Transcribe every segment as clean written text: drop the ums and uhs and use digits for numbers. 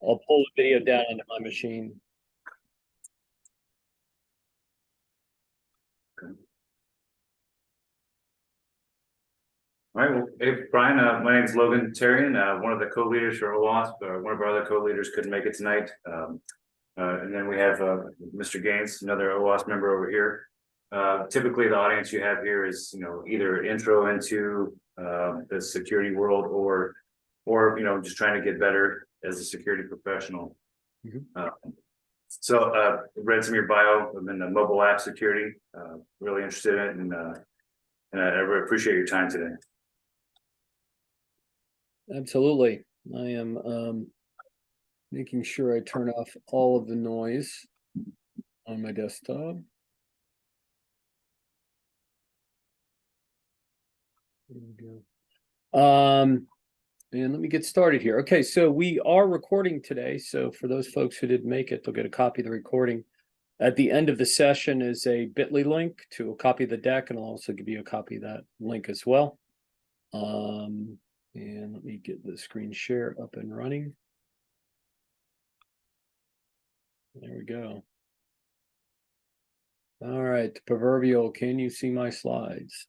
I'll pull the video down onto my machine. All right, well, hey, Brian, my name is Logan Terrian, one of the co-leaders for OWASP. One of our other co-leaders couldn't make it tonight. And then we have Mr. Gaines, another OWASP member over here. Typically, the audience you have here is, either intro into the security world or just trying to get better as a security professional. So read some of your bio. I'm in the mobile app security, really interested in it, and I really appreciate your time today. Absolutely. I am making sure I turn off all of the noise on my desktop. There we go. And let me get started here. Okay, so we are recording today. So for those folks who didn't make it, they'll get a copy of the recording. At the end of the session is a bit.ly link to a copy of the deck, and I'll also give you a copy of that link as well. And let me get the screen share up and running. There we go. All right, the proverbial, can you see my slides?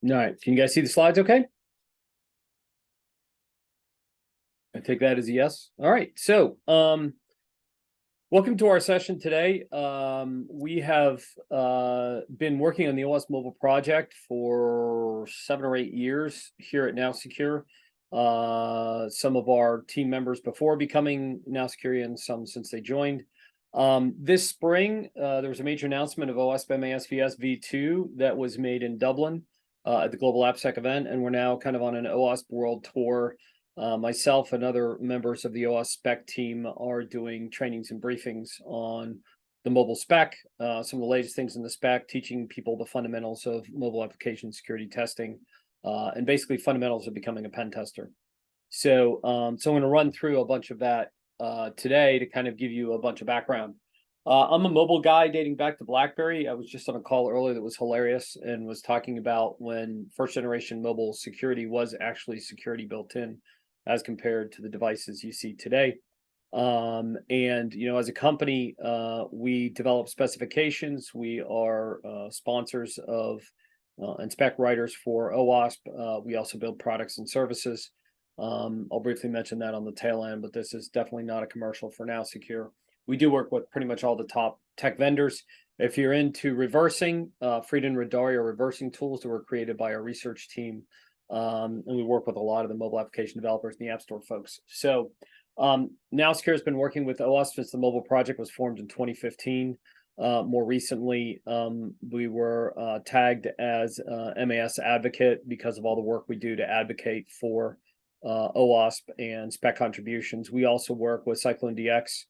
All right, can you guys see the slides okay? I take that as a yes. All right, so welcome to our session today. We have been working on the OWASP Mobile Project for 7 or 8 years here at NowSecure. Some of our team members before becoming NowSecure and some since they joined. This spring, there was a major announcement of OWASP MASVS V2 that was made in Dublin at the Global AppSec event, and we're now kind of on an OWASP World Tour. Myself and other members of the OWASP spec team are doing trainings and briefings on the mobile spec, some of the latest things in the spec, teaching people the fundamentals of mobile application security testing, and basically fundamentals of becoming a pen tester. So, I'm going to run through a bunch of that today to kind of give you a bunch of background. I'm a mobile guy dating back to BlackBerry. I was just on a call earlier that was hilarious and was talking about when first generation mobile security was actually security built in, as compared to the devices you see today. And, as a company, we develop specifications. We are sponsors of and spec writers for OWASP. We also build products and services. I'll briefly mention that on the tail end, but this is definitely not a commercial for NowSecure. We do work with pretty much all the top tech vendors. If you're into reversing, Frida and Radari are reversing tools that were created by our research team. And we work with a lot of the mobile application developers and the App Store folks. So NowSecure has been working with OWASP since the mobile project was formed in 2015. More recently, we were tagged as MAS advocate because of all the work we do to advocate for OWASP and spec contributions. We also work with Cyclone DX,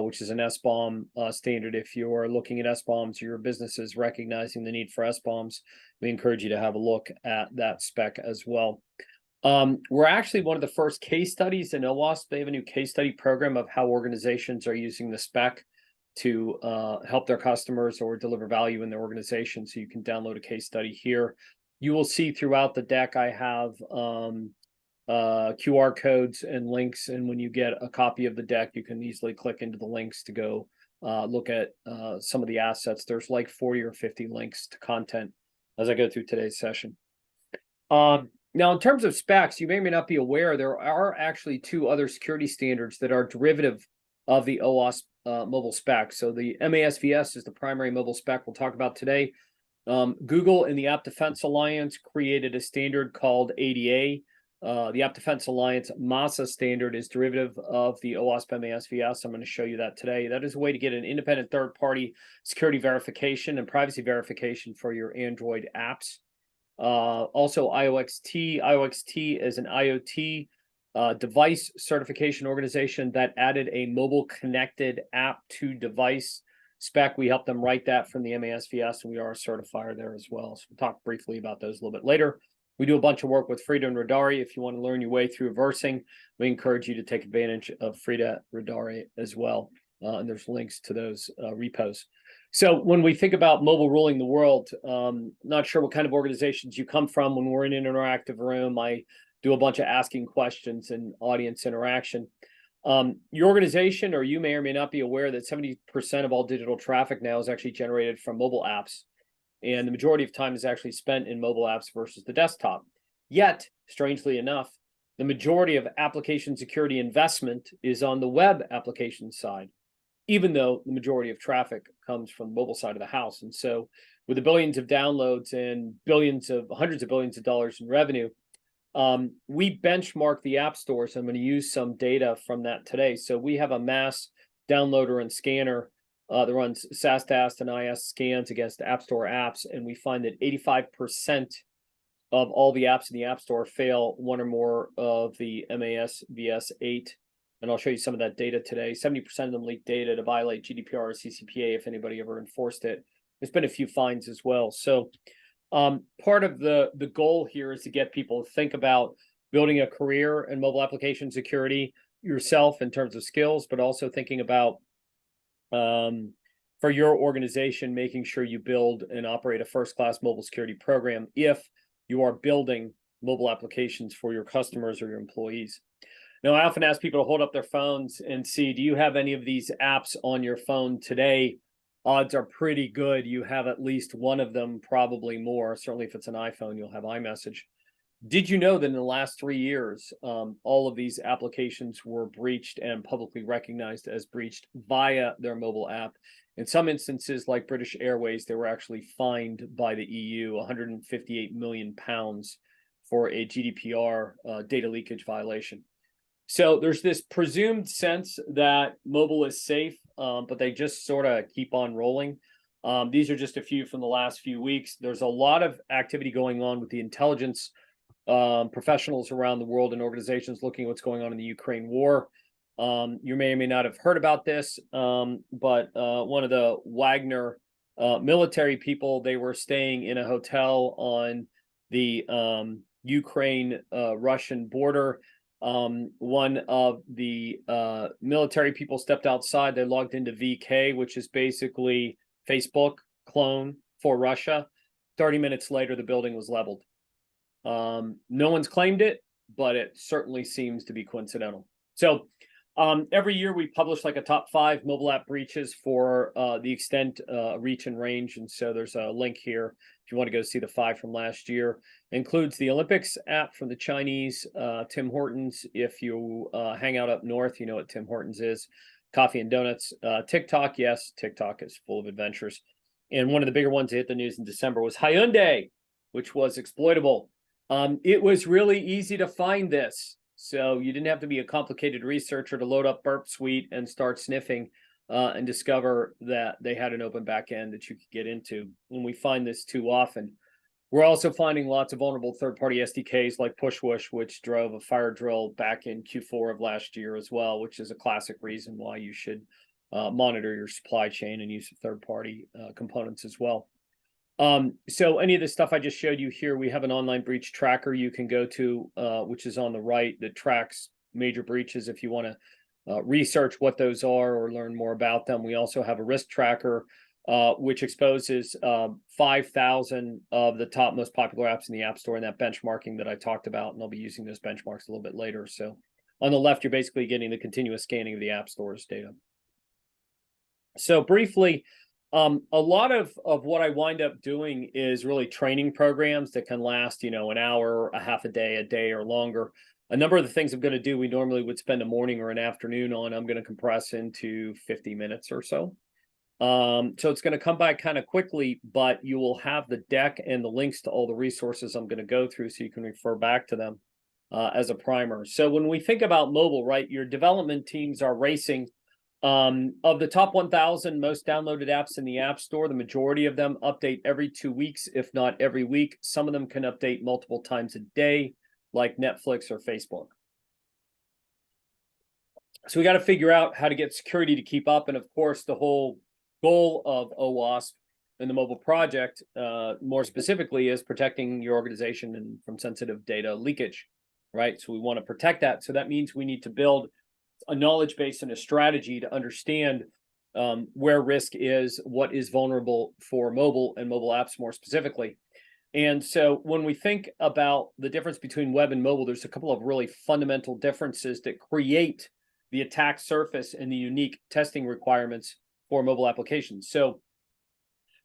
which is an SBOM standard. If you're looking at SBOMs, your business is recognizing the need for SBOMs, we encourage you to have a look at that spec as well. We're actually one of the first case studies in OWASP. They have a new case study program of how organizations are using the spec to help their customers or deliver value in their organization. So you can download a case study here. You will see throughout the deck I have QR codes and links, and when you get a copy of the deck, you can easily click into the links to go look at some of the assets. There's like 40 or 50 links to content as I go through today's session. Now, in terms of specs, you may or may not be aware, there are actually 2 other security standards that are derivative of the OWASP mobile spec. So the MASVS is the primary mobile spec we'll talk about today. Google and the App Defense Alliance created a standard called ADA. The App Defense Alliance MASA standard is derivative of the OWASP MASVS. I'm going to show you that today. That is a way to get an independent third-party security verification and privacy verification for your Android apps. Also, IOXT. IOXT is an IoT device certification organization that added a mobile connected app to device spec. We helped them write that from the MASVS, and we are a certifier there as well. So we'll talk briefly about those a little bit later. We do a bunch of work with Frida and Radari. If you want to learn your way through reversing, we encourage you to take advantage of Frida Radari as well. And there's links to those repos. So when we think about mobile ruling the world, not sure what kind of organizations you come from. When we're in an interactive room, I do a bunch of asking questions and audience interaction. Your organization, or you may or may not be aware that 70% of all digital traffic now is actually generated from mobile apps. And the majority of time is actually spent in mobile apps versus the desktop. Yet, strangely enough, the majority of application security investment is on the web application side, even though the majority of traffic comes from the mobile side of the house. And so with the billions of downloads and hundreds of billions of dollars in revenue, we benchmark the app stores. I'm going to use some data from that today. So we have a mass downloader and scanner that runs SASTAST and IS scans against App Store apps. And we find that 85% of all the apps in the App Store fail one or more of the MAS VS8. And I'll show you some of that data today. 70% of them leak data to violate GDPR or CCPA if anybody ever enforced it. There's been a few fines as well. So part of the goal here is to get people to think about building a career in mobile application security yourself in terms of skills, but also thinking about for your organization, making sure you build and operate a first-class mobile security program if you are building mobile applications for your customers or your employees. Now, I often ask people to hold up their phones and see, do you have any of these apps on your phone today? Odds are pretty good you have at least one of them, probably more. Certainly if it's an iPhone, you'll have iMessage. Did you know that in the last 3 years, all of these applications were breached and publicly recognized as breached via their mobile app? In some instances, like British Airways, they were actually fined by the EU 158 million pounds for a GDPR data leakage violation. So there's this presumed sense that mobile is safe, but they just sort of keep on rolling. These are just a few from the last few weeks. There's a lot of activity going on with the intelligence professionals around the world and organizations looking at what's going on in the Ukraine war. You may or may not have heard about this, but one of the Wagner military people, they were staying in a hotel on the Ukraine-Russian border. One of the military people stepped outside. They logged into VK, which is basically Facebook clone for Russia. 30 minutes later, the building was leveled. No one's claimed it, but it certainly seems to be coincidental. So every year we publish like a top 5 mobile app breaches for the extent, reach, and range. And so there's a link here if you want to go see the 5 from last year. It includes the Olympics app from the Chinese, Tim Hortons. If you hang out up north, you know what Tim Hortons is. Coffee and donuts. TikTok, yes, TikTok is full of adventures. And one of the bigger ones that hit the news in December was Hyundai, which was exploitable. It was really easy to find this. So you didn't have to be a complicated researcher to load up Burp Suite and start sniffing and discover that they had an open backend that you could get into. And we find this too often. We're also finding lots of vulnerable third-party SDKs like PushWush, which drove a fire drill back in Q4 of last year as well, which is a classic reason why you should monitor your supply chain and use third-party components as well. So any of the stuff I just showed you here, we have an online breach tracker you can go to, which is on the right, that tracks major breaches if you want to research what those are or learn more about them. We also have a risk tracker, which exposes 5,000 of the top most popular apps in the App Store and that benchmarking that I talked about, and I'll be using those benchmarks a little bit later. So on the left, you're basically getting the continuous scanning of the App Store's data. So briefly, a lot of what I wind up doing is really training programs that can last, an hour, a half a day, or longer. A number of the things I'm going to do, we normally would spend a morning or an afternoon on, I'm going to compress into 50 minutes or so. So it's going to come by kind of quickly, but you will have the deck and the links to all the resources I'm going to go through so you can refer back to them as a primer. So when we think about mobile, right, your development teams are racing. Of the top 1,000 most downloaded apps in the App Store, the majority of them update every 2 weeks, if not every week. Some of them can update multiple times a day, like Netflix or Facebook. So we got to figure out how to get security to keep up. And of course, the whole goal of OWASP and the mobile project, more specifically, is protecting your organization from sensitive data leakage, right? So we want to protect that. So that means we need to build a knowledge base and a strategy to understand where risk is, what is vulnerable for mobile and mobile apps more specifically. And so when we think about the difference between web and mobile, there's a couple of really fundamental differences that create the attack surface and the unique testing requirements for mobile applications. So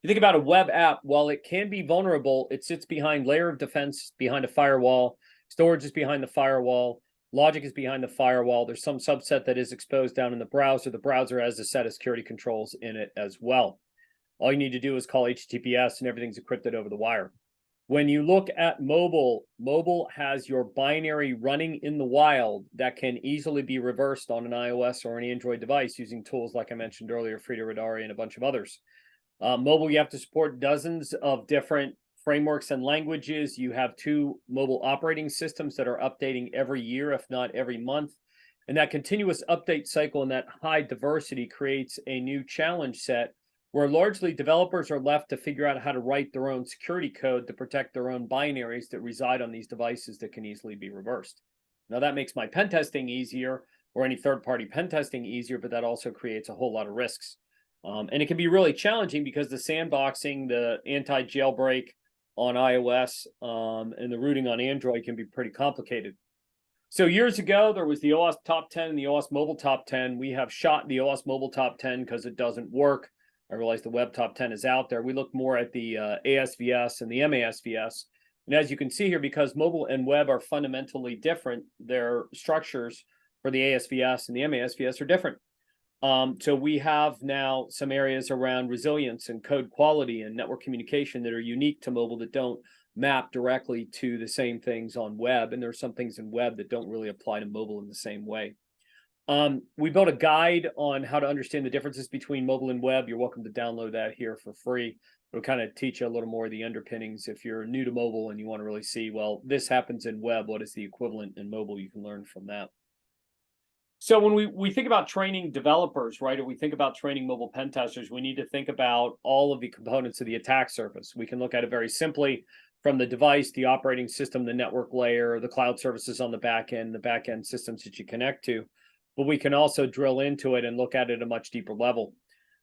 you think about a web app, while it can be vulnerable, it sits behind layer of defense, behind a firewall, storage is behind the firewall, logic is behind the firewall. There's some subset that is exposed down in the browser. The browser has a set of security controls in it as well. All you need to do is call HTTPS and everything's encrypted over the wire. When you look at mobile, mobile has your binary running in the wild that can easily be reversed on an iOS or an Android device using tools like I mentioned earlier, Frida Radari and a bunch of others. Mobile, you have to support dozens of different frameworks and languages. You have 2 mobile operating systems that are updating every year, if not every month. And that continuous update cycle and that high diversity creates a new challenge set where largely developers are left to figure out how to write their own security code to protect their own binaries that reside on these devices that can easily be reversed. Now that makes my pen testing easier or any third-party pen testing easier, but that also creates a whole lot of risks. And it can be really challenging because the sandboxing, the anti-jailbreak on iOS and the rooting on Android can be pretty complicated. So years ago, there was the OWASP Top 10 and the OWASP Mobile Top 10. We have shot the OWASP Mobile Top 10 because it doesn't work. I realize the web top 10 is out there. We look more at the ASVS and the MASVS. And as you can see here, because mobile and web are fundamentally different, their structures for the ASVS and the MASVS are different. So we have now some areas around resilience and code quality and network communication that are unique to mobile that don't map directly to the same things on web. And there are some things in web that don't really apply to mobile in the same way. We built a guide on how to understand the differences between mobile and web. You're welcome to download that here for free. It'll kind of teach you a little more of the underpinnings. If you're new to mobile and you want to really see, well, this happens in web, what is the equivalent in mobile? You can learn from that. So when we think about training developers, right, or we think about training mobile pen testers, we need to think about all of the components of the attack surface. We can look at it very simply from the device, the operating system, the network layer, the cloud services on the back end systems that you connect to. But we can also drill into it and look at it at a much deeper level.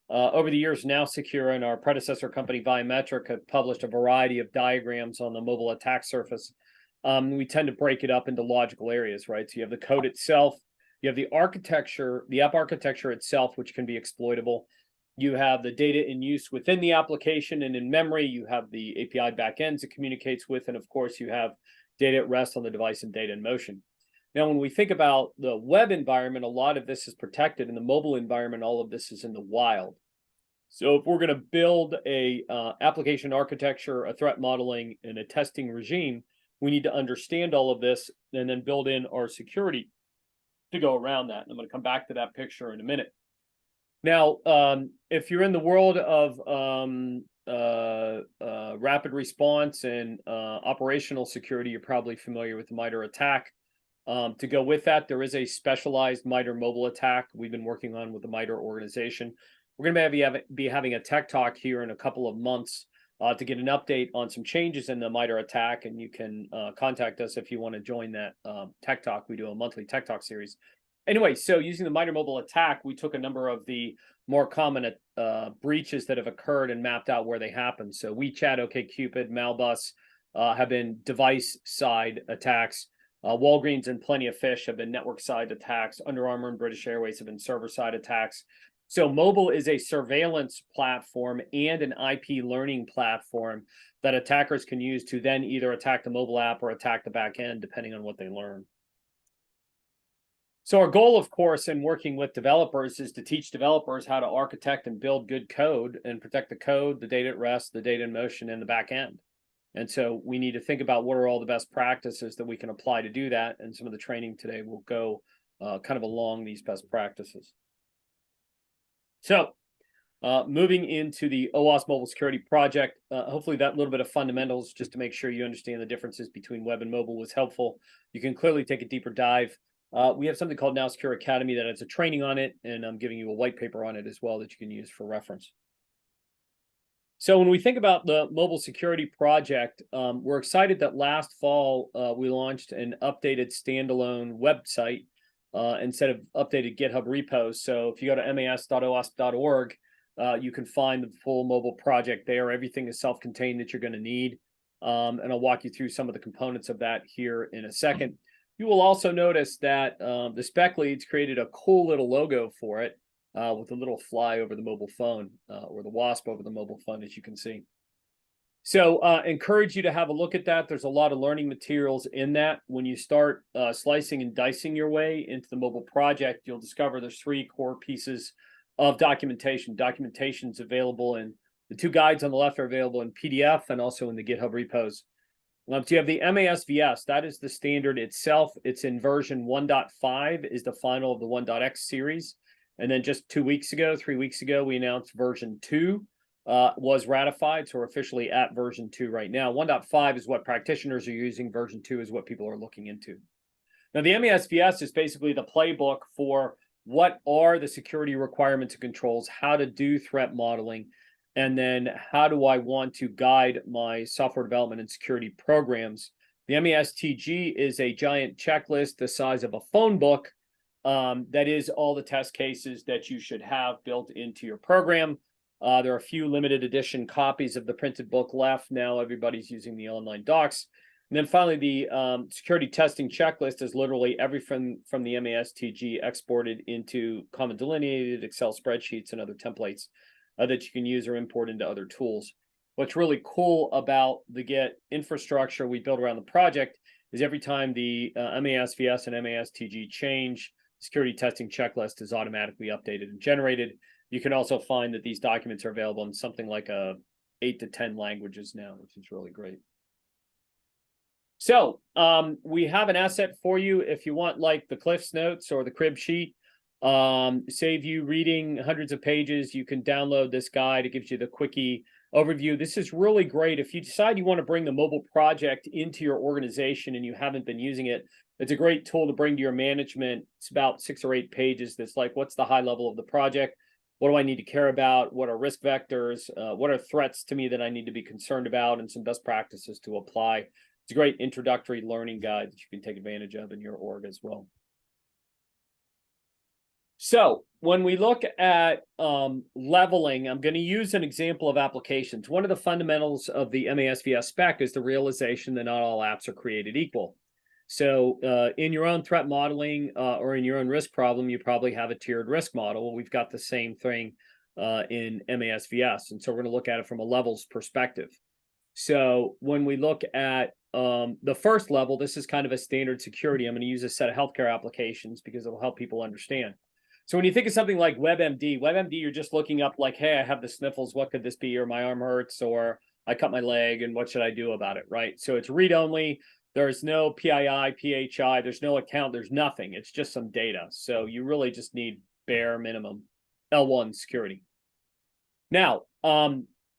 Over the years, NowSecure and our predecessor company, Volumetric, have published a variety of diagrams on the mobile attack surface. We tend to break it up into logical areas, right? So you have the code itself, you have the architecture, the app architecture itself, which can be exploitable. You have the data in use within the application and in memory. You have the API backends it communicates with, and of course, you have data at rest on the device and data in motion. Now, when we think about the web environment, a lot of this is protected. In the mobile environment, all of this is in the wild. So if we're going to build a application architecture, a threat modeling, and a testing regime, we need to understand all of this and then build in our security to go around that. And I'm going to come back to that picture in a minute. Now, if you're in the world of rapid response and operational security, you're probably familiar with the MITRE attack. To go with that, there is a specialized MITRE mobile attack we've been working on with the MITRE organization. We're going to be having a tech talk here in a couple of months to get an update on some changes in the MITRE attack, and you can contact us if you want to join that tech talk. We do a monthly tech talk series. Anyway, so using the MITRE mobile attack, we took a number of the more common breaches that have occurred and mapped out where they happen. So WeChat, OkCupid, Malbus have been device-side attacks. Walgreens and Plenty of Fish have been network-side attacks. Under Armour and British Airways have been server-side attacks. So mobile is a surveillance platform and an IP learning platform that attackers can use to then either attack the mobile app or attack the back end, depending on what they learn. So our goal, of course, in working with developers is to teach developers how to architect and build good code and protect the code, the data at rest, the data in motion, and the back end. And so we need to think about what are all the best practices that we can apply to do that. And some of the training today will go kind of along these best practices. So moving into the OWASP Mobile Security Project, hopefully that little bit of fundamentals just to make sure you understand the differences between web and mobile was helpful. You can clearly take a deeper dive. We have something called NowSecure Academy that has a training on it, and I'm giving you a white paper on it as well that you can use for reference. So when we think about the mobile security project, we're excited that last fall we launched an updated standalone website instead of updated GitHub repos. So if you go to mas.owasp.org, you can find the full mobile project there. Everything is self-contained that you're going to need. And I'll walk you through some of the components of that here in a second. You will also notice that the spec leads created a cool little logo for it with a little fly over the mobile phone or the WASP over the mobile phone, as you can see. So encourage you to have a look at that. There's a lot of learning materials in that. When you start slicing and dicing your way into the mobile project, you'll discover there's 3 core pieces of documentation. Documentation's available in the 2 guides on the left are available in PDF and also in the GitHub repos. So you have the MASVS, that is the standard itself. It's in version 1.5 is the final of the 1.x series. And then just 3 weeks ago, we announced version 2 was ratified. So we're officially at version 2 right now. 1.5 is what practitioners are using. Version 2 is what people are looking into. Now the MASVS is basically the playbook for what are the security requirements and controls, how to do threat modeling, and then how do I want to guide my software development and security programs. The MASTG is a giant checklist the size of a phone book that is all the test cases that you should have built into your program. There are a few limited edition copies of the printed book left. Now everybody's using the online docs. And then finally, the security testing checklist is literally everything from the MASTG exported into common delineated Excel spreadsheets and other templates that you can use or import into other tools. What's really cool about the Git infrastructure we built around the project is every time the MASVS and MASTG change, security testing checklist is automatically updated and generated. You can also find that these documents are available in something like 8 to 10 languages now, which is really great. So we have an asset for you if you want like the Cliff's Notes or the crib sheet. Save you reading hundreds of pages. You can download this guide. It gives you the quickie overview. This is really great. If you decide you want to bring the mobile project into your organization and you haven't been using it, it's a great tool to bring to your management. It's about 6 or 8 pages. That's like, what's the high level of the project? What do I need to care about? What are risk vectors? What are threats to me that I need to be concerned about? And some best practices to apply. It's a great introductory learning guide that you can take advantage of in your org as well. So when we look at leveling, I'm going to use an example of applications. One of the fundamentals of the MASVS spec is the realization that not all apps are created equal. So in your own threat modeling or in your own risk problem, you probably have a tiered risk model. We've got the same thing in MASVS. And so we're going to look at it from a levels perspective. So when we look at the first level, this is kind of a standard security. I'm going to use a set of healthcare applications because it will help people understand. So when you think of something like WebMD, you're just looking up like, hey, I have the sniffles. What could this be? Or my arm hurts, or I cut my leg, and what should I do about it, right? So it's read-only. There's no PII, PHI. There's no account. There's nothing. It's just some data. So you really just need bare minimum L1 security. Now,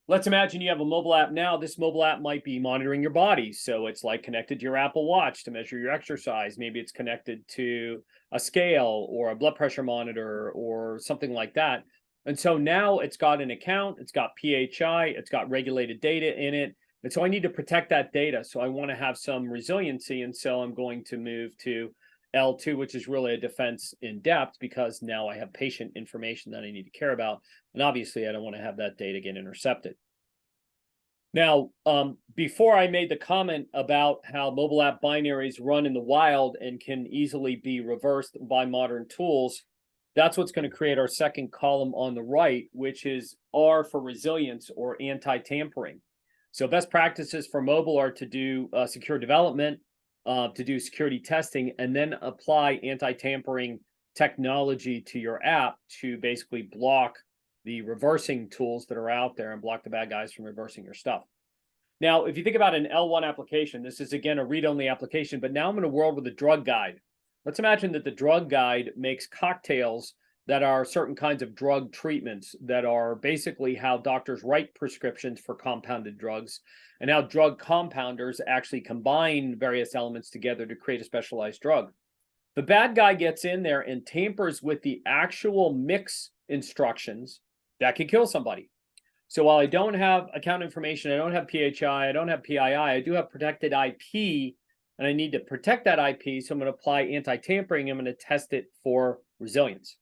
let's imagine you have a mobile app now. This mobile app might be monitoring your body. So it's like connected to your Apple Watch to measure your exercise. Maybe it's connected to a scale or a blood pressure monitor or something like that. And so now it's got an account, it's got PHI, it's got regulated data in it. And so I need to protect that data. So I want to have some resiliency. And so I'm going to move to L2, which is really a defense in depth, because now I have patient information that I need to care about. And obviously I don't want to have that data get intercepted. Now, before I made the comment about how mobile app binaries run in the wild and can easily be reversed by modern tools, that's what's going to create our second column on the right, which is R for resilience or anti-tampering. So best practices for mobile are to do secure development, to do security testing, and then apply anti-tampering technology to your app to basically block the reversing tools that are out there and block the bad guys from reversing your stuff. Now, if you think about an L1 application, this is again a read-only application, but now I'm in a world with a drug guide. Let's imagine that the drug guide makes cocktails that are certain kinds of drug treatments that are basically how doctors write prescriptions for compounded drugs, and how drug compounders actually combine various elements together to create a specialized drug. The bad guy gets in there and tampers with the actual mix instructions that could kill somebody. So while I don't have account information, I don't have PHI, I don't have PII, I do have protected IP and I need to protect that IP. So I'm going to apply anti-tampering. I'm going to test it for resilience.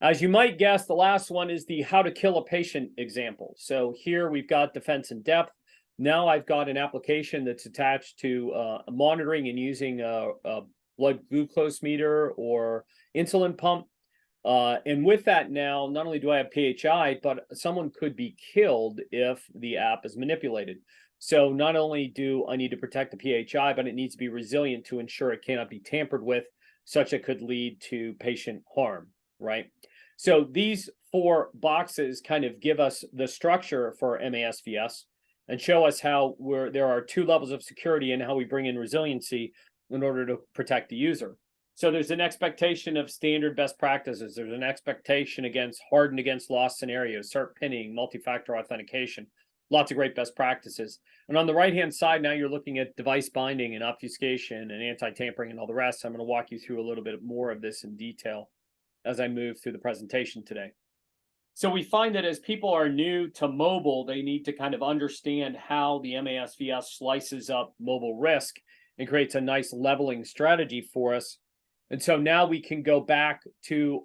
As you might guess, the last one is the how to kill a patient example. So here we've got defense in depth. Now I've got an application that's attached to monitoring and using a blood glucose meter or insulin pump. And with that now, not only do I have PHI, but someone could be killed if the app is manipulated. So not only do I need to protect the PHI, but it needs to be resilient to ensure it cannot be tampered with, such it could lead to patient harm, right? So these 4 boxes kind of give us the structure for MASVS and show us how there are 2 levels of security and how we bring in resiliency in order to protect the user. So there's an expectation of standard best practices. There's an expectation against hardened against loss scenarios, cert pinning, multi-factor authentication, lots of great best practices. And on the right-hand side, now you're looking at device binding and obfuscation and anti-tampering and all the rest. I'm going to walk you through a little bit more of this in detail as I move through the presentation today. So we find that as people are new to mobile, they need to kind of understand how the MASVS slices up mobile risk and creates a nice leveling strategy for us. And so now we can go back to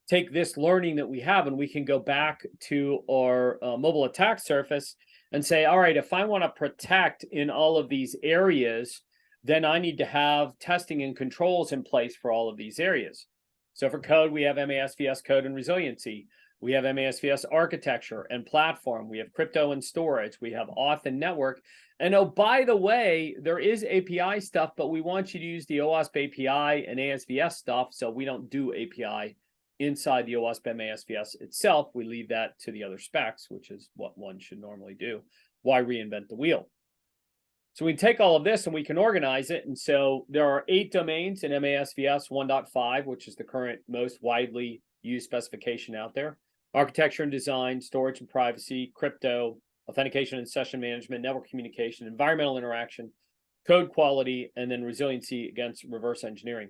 take this learning that we have and we can go back to our mobile attack surface and say, all right, if I want to protect in all of these areas, then I need to have testing and controls in place for all of these areas. So for code, we have MASVS code and resiliency. We have MASVS architecture and platform. We have crypto and storage. We have auth and network. And oh, by the way, there is API stuff, but we want you to use the OWASP API and ASVS stuff. So we don't do API inside the OWASP MASVS itself. We leave that to the other specs, which is what one should normally do. Why reinvent the wheel? So we take all of this and we can organize it. And so there are 8 domains in MASVS 1.5, which is the current most widely used specification out there. Architecture and design, storage and privacy, crypto, authentication and session management, network communication, environmental interaction, code quality, and then resiliency against reverse engineering.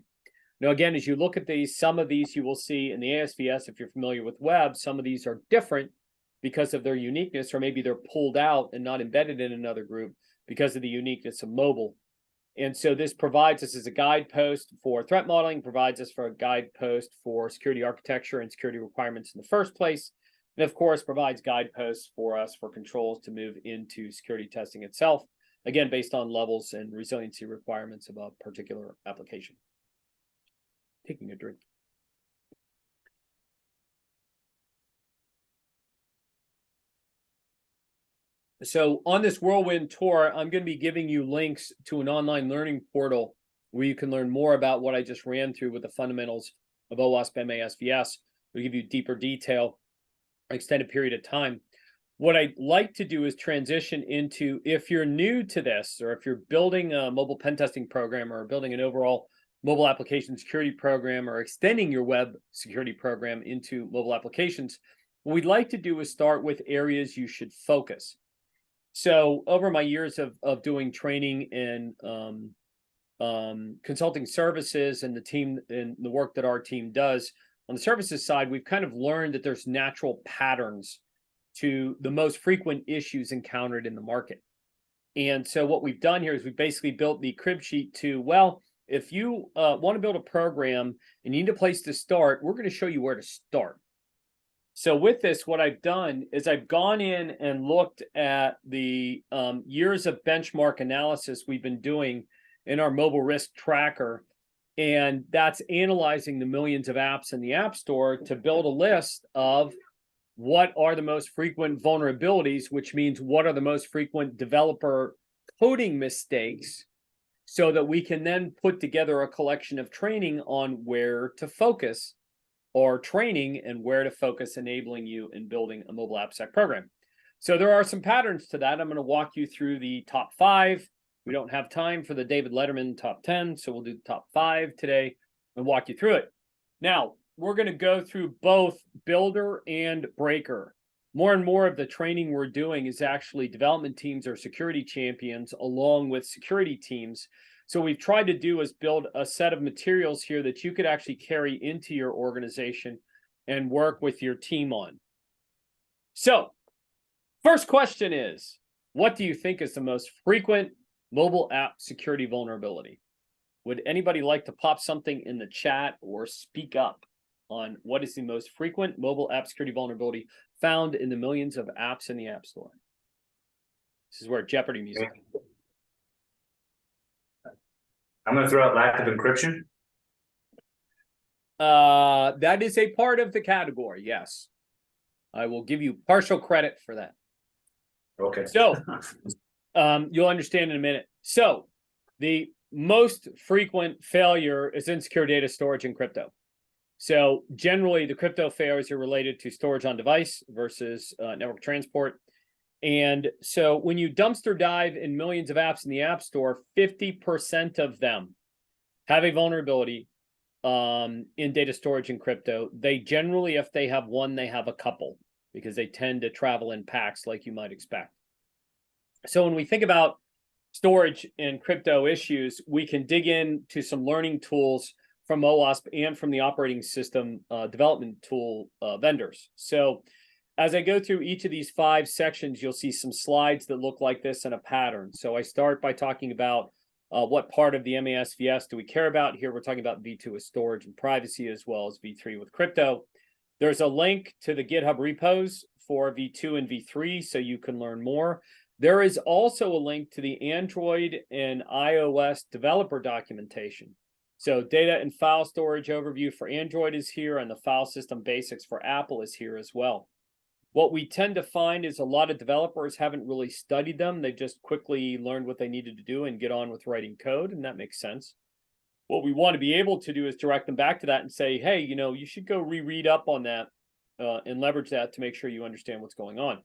Now, again, as you look at these, some of these you will see in the ASVS, if you're familiar with web, some of these are different because of their uniqueness, or maybe they're pulled out and not embedded in another group because of the uniqueness of mobile. And so this provides us as a guidepost for threat modeling, provides us for a guidepost for security architecture and security requirements in the first place, and of course provides guideposts for us for controls to move into security testing itself, again, based on levels and resiliency requirements of a particular application. Taking a drink. So on this whirlwind tour, I'm going to be giving you links to an online learning portal where you can learn more about what I just ran through with the fundamentals of OWASP MASVS. We'll give you deeper detail, extended period of time. What I'd like to do is transition into, if you're new to this, or if you're building a mobile pen testing program or building an overall mobile application security program or extending your web security program into mobile applications, what we'd like to do is start with areas you should focus. So over my years of doing training and consulting services and the team and the work that our team does on the services side, we've kind of learned that there's natural patterns to the most frequent issues encountered in the market. And so what we've done here is we've basically built the crib sheet to, well, if you want to build a program and you need a place to start, we're going to show you where to start. So with this, what I've done is I've gone in and looked at the years of benchmark analysis we've been doing in our mobile risk tracker. And that's analyzing the millions of apps in the App Store to build a list of what are the most frequent vulnerabilities, which means what are the most frequent developer coding mistakes, so that we can then put together a collection of training on where to focus or training and where to focus, enabling you in building a mobile AppSec program. So there are some patterns to that. I'm going to walk you through the top 5. We don't have time for the David Letterman top 10, so we'll do the top 5 today and walk you through it. Now, we're going to go through both builder and breaker. More and more of the training we're doing is actually development teams or security champions along with security teams. So what we've tried to do is build a set of materials here that you could actually carry into your organization and work with your team on. So first question is, what do you think is the most frequent mobile app security vulnerability. Would anybody like to pop something in the chat or speak up on what is the most frequent mobile app security vulnerability found in the millions of apps in the App Store? This is where Jeopardy music. I'm going to throw out lack of encryption. That is a part of the category, yes. I will give you partial credit for that. Okay. So, you'll understand in a minute. So, the most frequent failure is insecure data storage in crypto. So, generally, the crypto failures are related to storage on device versus network transport. And so, when you dumpster dive in millions of apps in the App Store, 50% of them have a vulnerability in data storage in crypto. They generally, if they have one, they have a couple, because they tend to travel in packs like you might expect. So when we think about storage and crypto issues, we can dig into some learning tools from OWASP and from the operating system development tool vendors. So as I go through each of these 5 sections, you'll see some slides that look like this in a pattern. So I start by talking about what part of the MASVS do we care about? Here we're talking about V2 with storage and privacy, as well as V3 with crypto. There's a link to the GitHub repos for V2 and V3, so you can learn more. There is also a link to the Android and iOS developer documentation. So data and file storage overview for Android is here, and the file system basics for Apple is here as well. What we tend to find is a lot of developers haven't really studied them. They've just quickly learned what they needed to do and get on with writing code, and that makes sense. What we want to be able to do is direct them back to that and say, hey, you know, you should go reread up on that and leverage that to make sure you understand what's going on.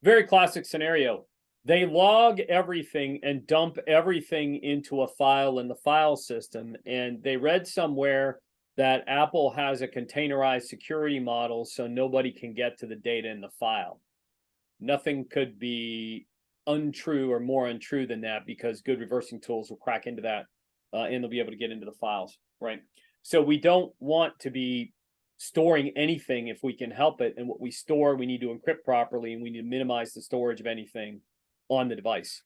Very classic scenario. They log everything and dump everything into a file in the file system, and they read somewhere that Apple has a containerized security model so nobody can get to the data in the file. Nothing could be untrue or more untrue than that, because good reversing tools will crack into that and they'll be able to get into the files, right? So we don't want to be storing anything if we can help it. And what we store, we need to encrypt properly, and we need to minimize the storage of anything on the device.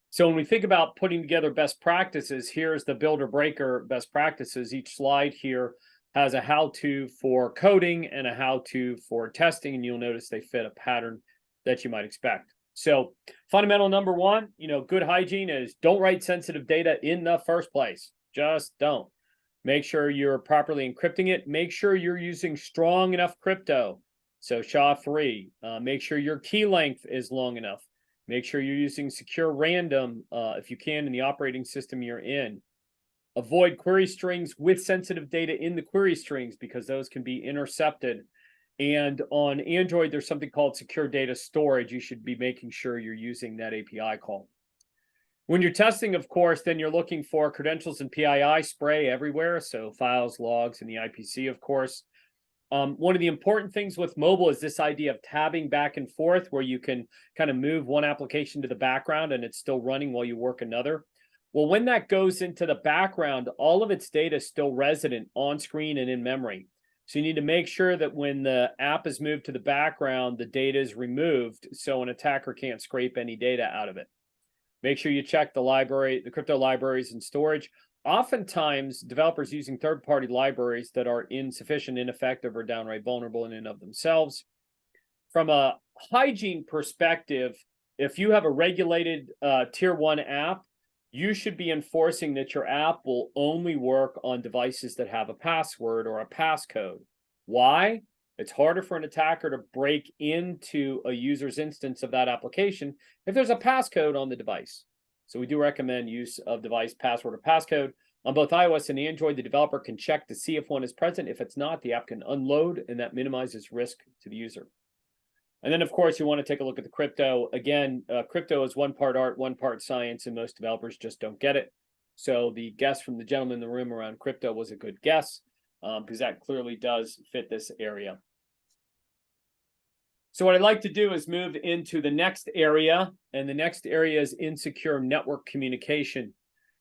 So when we think about putting together best practices, here's the builder breaker best practices. Each slide here has a how-to for coding and a how-to for testing, and you'll notice they fit a pattern that you might expect. So fundamental number 1, you know, good hygiene is don't write sensitive data in the first place. Just don't. Make sure you're properly encrypting it. Make sure you're using strong enough crypto. So SHA-3. Make sure your key length is long enough. Make sure you're using secure random if you can in the operating system you're in. Avoid query strings with sensitive data in the query strings, because those can be intercepted. And on Android, there's something called secure data storage. You should be making sure you're using that API call. When you're testing, of course, then you're looking for credentials and PII spray everywhere. So files, logs, and the IPC, of course. One of the important things with mobile is this idea of tabbing back and forth, where you can kind of move one application to the background and it's still running while you work another. Well, when that goes into the background, all of its data is still resident on screen and in memory. So you need to make sure that when the app is moved to the background, the data is removed so an attacker can't scrape any data out of it. Make sure you check the library, the crypto libraries and storage. Oftentimes, developers using third-party libraries that are insufficient, ineffective, or downright vulnerable in and of themselves. From a hygiene perspective, if you have a regulated tier 1 app, you should be enforcing that your app will only work on devices that have a password or a passcode. Why? It's harder for an attacker to break into a user's instance of that application if there's a passcode on the device. So we do recommend use of device password or passcode. On both iOS and Android, the developer can check to see if one is present. If it's not, the app can unload, and that minimizes risk to the user. And then, of course, you want to take a look at the crypto. Again, crypto is one part art, one part science, and most developers just don't get it. So the guess from the gentleman in the room around crypto was a good guess, because that clearly does fit this area. So what I'd like to do is move into the next area, and the next area is insecure network communication.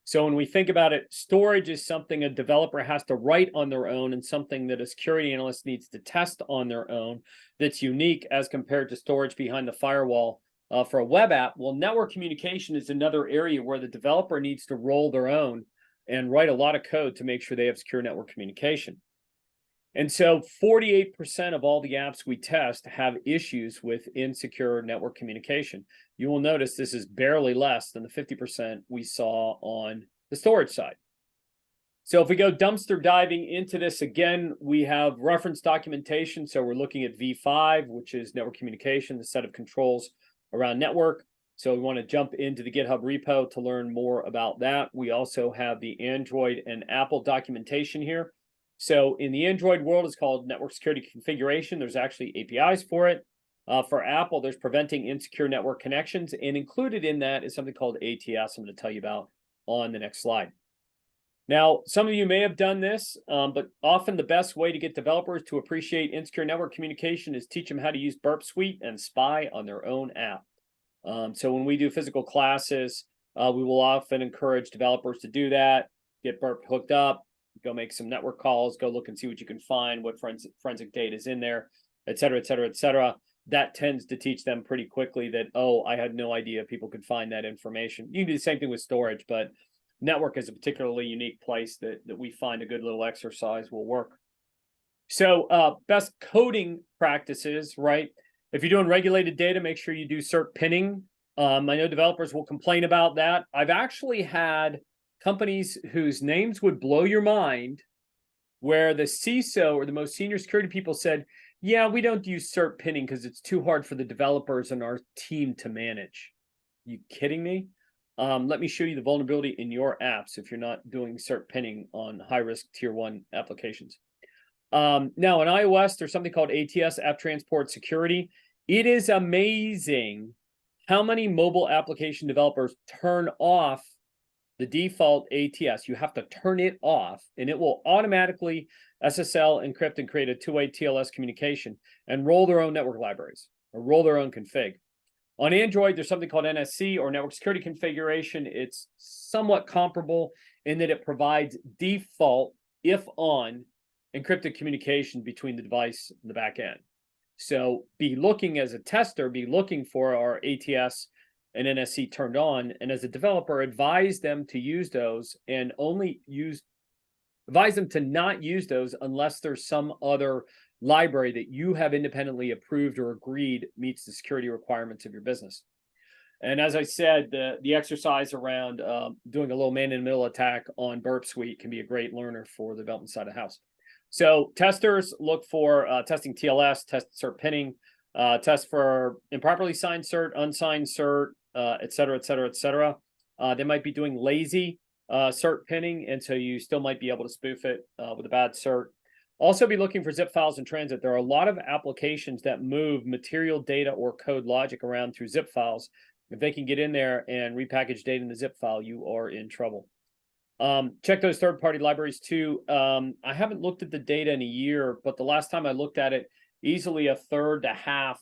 So when we think about it, storage is something a developer has to write on their own, and something that a security analyst needs to test on their own that's unique as compared to storage behind the firewall for a web app. Well, network communication is another area where the developer needs to roll their own and write a lot of code to make sure they have secure network communication. And so 48% of all the apps we test have issues with insecure network communication. You will notice this is barely less than the 50% we saw on the storage side. So if we go dumpster diving into this again, we have reference documentation. So we're looking at V5, which is network communication, the set of controls around network. So we want to jump into the GitHub repo to learn more about that. We also have the Android and Apple documentation here. So in the Android world, it's called network security configuration. There's actually APIs for it. For Apple, there's preventing insecure network connections. And included in that is something called ATS I'm going to tell you about on the next slide. Now, some of you may have done this, but often the best way to get developers to appreciate insecure network communication is teach them how to use Burp Suite and spy on their own app. So when we do physical classes, we will often encourage developers to do that, get Burp hooked up, go make some network calls, go look and see what you can find, what forensic data is in there, et cetera, et cetera, et cetera. That tends to teach them pretty quickly that, oh, I had no idea people could find that information. You can do the same thing with storage, but network is a particularly unique place that we find a good little exercise will work. So best coding practices, right? If you're doing regulated data, make sure you do cert pinning. I know developers will complain about that. I've actually had companies whose names would blow your mind where the CISO or the most senior security people said, yeah, we don't use cert pinning because it's too hard for the developers and our team to manage. You kidding me? Let me show you the vulnerability in your apps if you're not doing cert pinning on high-risk tier 1 applications. Now in iOS, there's something called ATS, App Transport Security. It is amazing how many mobile application developers turn off the default ATS. You have to turn it off, and it will automatically SSL encrypt and create a two-way TLS communication and roll their own network libraries or roll their own config. On Android, there's something called NSC or network security configuration. It's somewhat comparable in that it provides default, if on, encrypted communication between the device and the back end. So be looking as a tester, be looking for our ATS and NSC turned on, and as a developer, advise them to use those and advise them to not use those unless there's some other library that you have independently approved or agreed meets the security requirements of your business. And as I said, the exercise around doing a little man-in-the-middle attack on Burp Suite can be a great learner for the development side of the house. So testers look for testing TLS, test cert pinning, test for improperly signed cert, unsigned cert, et cetera, et cetera, et cetera. They might be doing lazy cert pinning, and so you still might be able to spoof it with a bad cert. Also be looking for zip files in transit. There are a lot of applications that move material data or code logic around through zip files. If they can get in there and repackage data in the zip file, you are in trouble. Check those third-party libraries too. I haven't looked at the data in a year, but the last time I looked at it, easily a third to half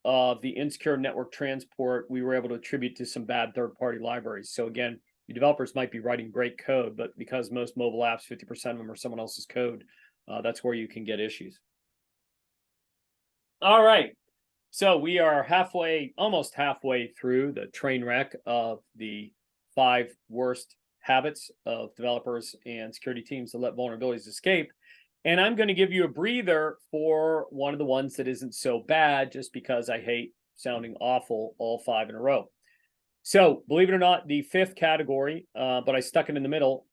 of the insecure network transport we were able to attribute to some bad third-party libraries. So again, your developers might be writing great code, but because most mobile apps, 50% of them are someone else's code, that's where you can get issues. All right. So we are almost halfway through the train wreck of the 5 worst habits of developers and security teams to let vulnerabilities escape. And I'm going to give you a breather for one of the ones that isn't so bad, just because I hate sounding awful all 5 in a row. So believe it or not, the 5th category, but I stuck it in the middle,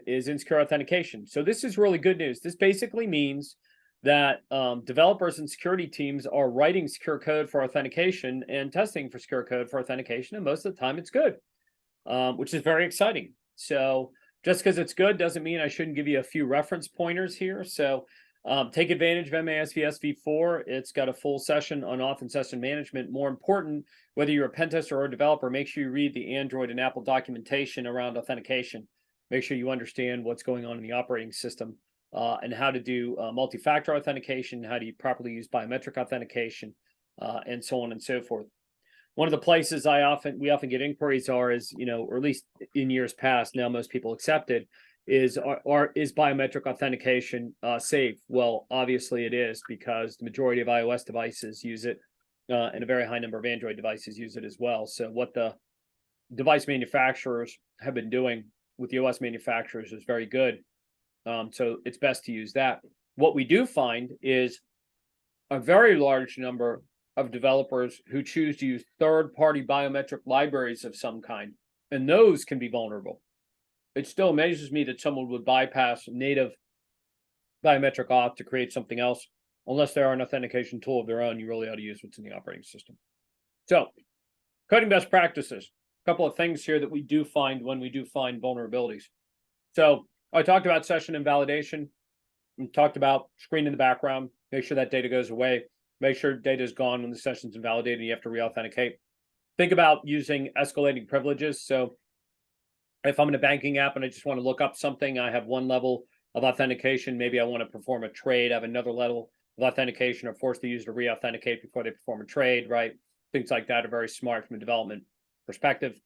is insecure authentication. So this is really good news. This basically means that developers and security teams are writing secure code for authentication and testing for secure code for authentication, and most of the time it's good, which is very exciting. So just because it's good doesn't mean I shouldn't give you a few reference pointers here. So take advantage of MASVS v4. It's got a full session on auth and session management. More important, whether you're a pen tester or a developer, make sure you read the Android and Apple documentation around authentication. Make sure you understand what's going on in the operating system and how to do multi-factor authentication, how do you properly use biometric authentication, and so on and so forth. One of the places we often get inquiries or at least in years past, now most people accept it, is biometric authentication safe? Well, obviously it is, because the majority of iOS devices use it and a very high number of Android devices use it as well. So what the device manufacturers have been doing with the OS manufacturers is very good. So it's best to use that. What we do find is a very large number of developers who choose to use third-party biometric libraries of some kind, and those can be vulnerable. It still amazes me that someone would bypass native biometric auth to create something else. Unless they are an authentication tool of their own, you really ought to use what's in the operating system. So, coding best practices. A couple of things here that we do find when we do find vulnerabilities. So, I talked about session invalidation. We talked about screen in the background. Make sure that data goes away. Make sure data is gone when the session's invalidated and you have to re-authenticate. Think about using escalating privileges. So, if I'm in a banking app and I just want to look up something, I have one level of authentication. Maybe I want to perform a trade. I have another level of authentication, or force the user to re-authenticate before they perform a trade, right? Things like that are very smart from a development perspective.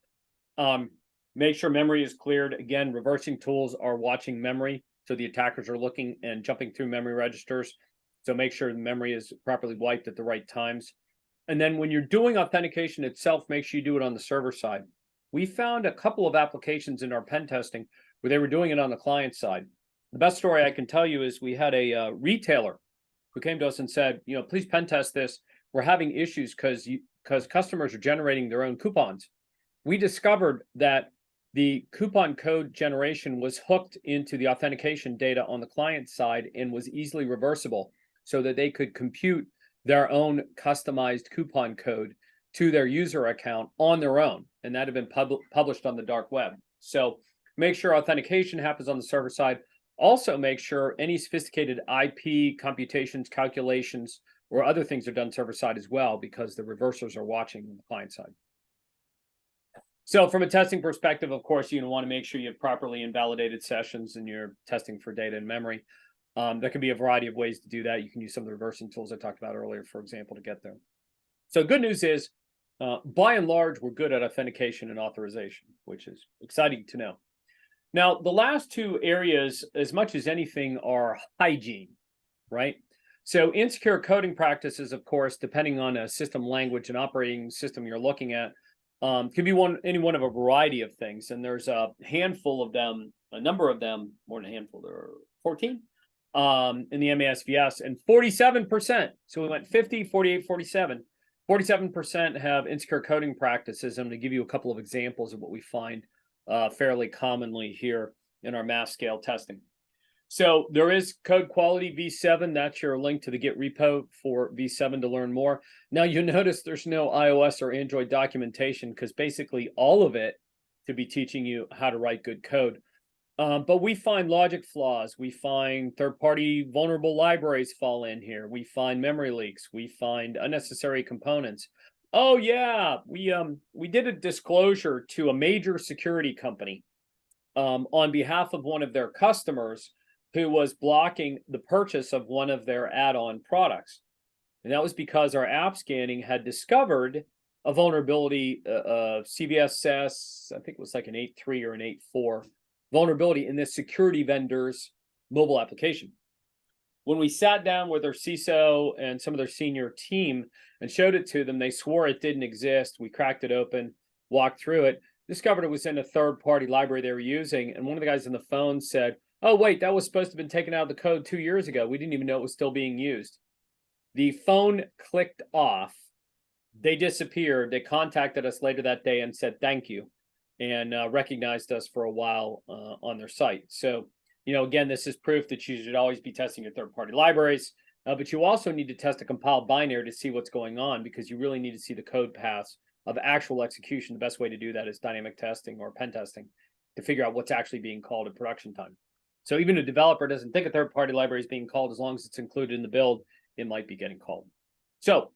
Make sure memory is cleared. Again, reversing tools are watching memory. So the attackers are looking and jumping through memory registers. So make sure the memory is properly wiped at the right times. And then when you're doing authentication itself, make sure you do it on the server side. We found a couple of applications in our pen testing where they were doing it on the client side. The best story I can tell you is we had a retailer who came to us and said, please pen test this. We're having issues because customers are generating their own coupons. We discovered that the coupon code generation was hooked into the authentication data on the client side and was easily reversible so that they could compute their own customized coupon code to their user account on their own. And that had been published on the dark web. So make sure authentication happens on the server side. Also make sure any sophisticated IP computations, calculations, or other things are done server side as well, because the reversers are watching on the client side. So from a testing perspective, of course, you want to make sure you have properly invalidated sessions and you're testing for data and memory. There can be a variety of ways to do that. You can use some of the reversing tools I talked about earlier, for example, to get there. So good news is, by and large, we're good at authentication and authorization, which is exciting to know. Now, the last two areas, as much as anything, are hygiene, right? So insecure coding practices, of course, depending on a system language and operating system you're looking at, could be any one of a variety of things. And there's a handful of them, a number of them, more than a handful, there are 14 in the MASVS, and 47%. So we went 50, 48, 47. 47% have insecure coding practices. I'm going to give you a couple of examples of what we find fairly commonly here in our mass scale testing. So there is code quality v7. That's your link to the Git repo for v7 to learn more. Now you notice there's no iOS or Android documentation, because basically all of it to be teaching you how to write good code. But we find logic flaws. We find third-party vulnerable libraries fall in here. We find memory leaks. We find unnecessary components. Oh yeah, we did a disclosure to a major security company on behalf of one of their customers who was blocking the purchase of one of their add-on products. And that was because our app scanning had discovered a vulnerability, CVSS, I think it was like an 8.3 or an 8.4 vulnerability in this security vendor's mobile application. When we sat down with their CISO and some of their senior team and showed it to them, they swore it didn't exist. We cracked it open, walked through it, discovered it was in a third-party library they were using. And one of the guys on the phone said, oh, wait, that was supposed to have been taken out of the code 2 years ago. We didn't even know it was still being used. The phone clicked off. They disappeared. They contacted us later that day and said thank you, and recognized us for a while on their site. So, again, this is proof that you should always be testing your third-party libraries, but you also need to test a compiled binary to see what's going on, because you really need to see the code paths of actual execution. The best way to do that is dynamic testing or pen testing to figure out what's actually being called at production time. So even a developer doesn't think a third-party library is being called, as long as it's included in the build, it might be getting called. So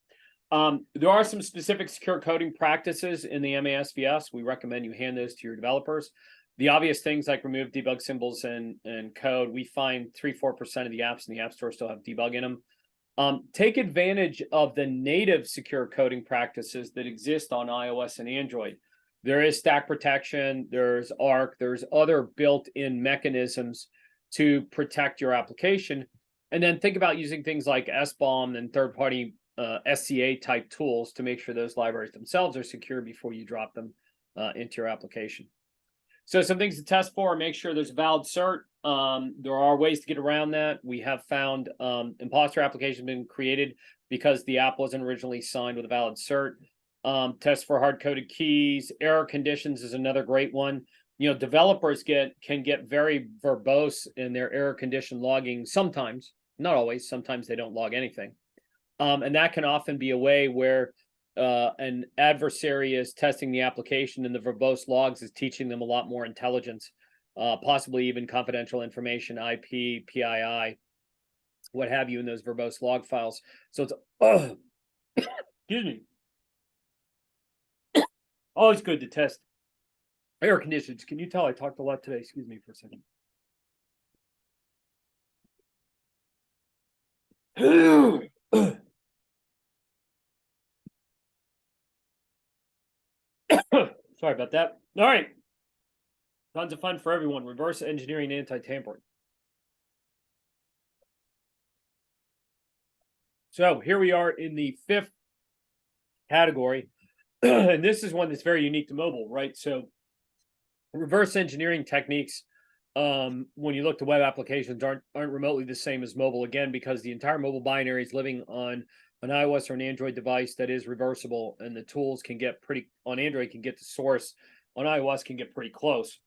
there are some specific secure coding practices in the MASVS. We recommend you hand those to your developers. The obvious things like remove debug symbols and code. We find 3-4% of the apps in the App Store still have debug in them. Take advantage of the native secure coding practices that exist on iOS and Android. There is stack protection, there's ARC, there's other built-in mechanisms to protect your application. And then think about using things like SBOM and third-party SCA type tools to make sure those libraries themselves are secure before you drop them into your application. So some things to test for, make sure there's a valid cert. There are ways to get around that. We have found imposter applications been created because the app wasn't originally signed with a valid cert. Test for hard-coded keys. Error conditions is another great one. You know, developers can get very verbose in their error condition logging sometimes, not always. Sometimes they don't log anything. And that can often be a way where an adversary is testing the application and the verbose logs is teaching them a lot more intelligence, possibly even confidential information, IP, PII, what have you in those verbose log files. So it's, excuse me, always good to test error conditions. Can you tell I talked a lot today? Excuse me for a second. Sorry about that. All right. Tons of fun for everyone. Reverse engineering, anti-tampering. So here we are in the 5th category. And this is one that's very unique to mobile, right? So reverse engineering techniques, when you look to web applications, aren't remotely the same as mobile, again, because the entire mobile binary is living on an iOS or an Android device that is reversible, and the tools can get pretty, on Android can get to source, on iOS can get pretty close.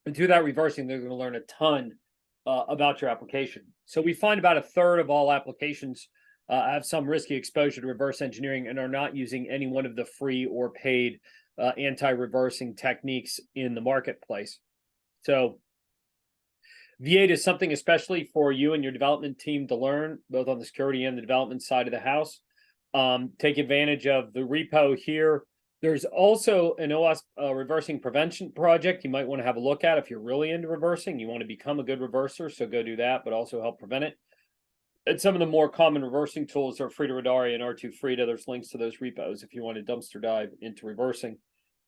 And through that reversing, they're going to learn a ton about your application. So we find about 1/3 of all applications have some risky exposure to reverse engineering and are not using any one of the free or paid anti-reversing techniques in the marketplace. So V8 is something especially for you and your development team to learn, both on the security and the development side of the house. Take advantage of the repo here. There's also an OWASP reversing prevention project you might want to have a look at if you're really into reversing. You want to become a good reverser, so go do that, but also help prevent it. And some of the more common reversing tools are Frida Radari and R2 Frida. There's links to those repos if you want to dumpster dive into reversing.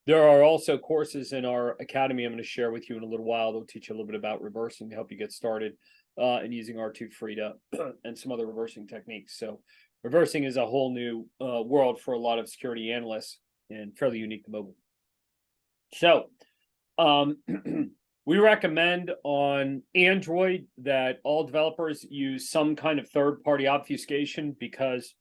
There are also courses in our academy I'm going to share with you in a little while. They'll teach you a little bit about reversing to help you get started and using R2 Frida and some other reversing techniques. So reversing is a whole new world for a lot of security analysts and fairly unique to mobile. So we recommend on Android that all developers use some kind of third-party obfuscation because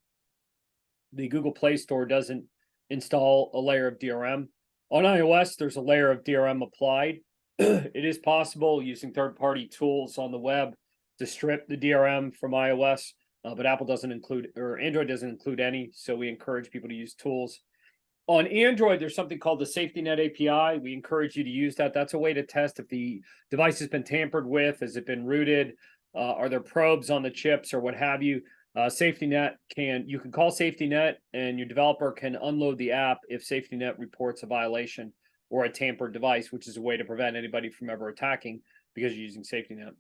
the Google Play Store doesn't install a layer of DRM. On iOS, there's a layer of DRM applied. It is possible using third-party tools on the web to strip the DRM from iOS, but Apple doesn't include, or Android doesn't include any, so we encourage people to use tools. On Android, there's something called the Safety Net API. We encourage you to use that. That's a way to test if the device has been tampered with, has it been rooted, are there probes on the chips or what have you. Safety Net you can call Safety Net and your developer can unload the app if Safety Net reports a violation or a tampered device, which is a way to prevent anybody from ever attacking because you're using Safety Net.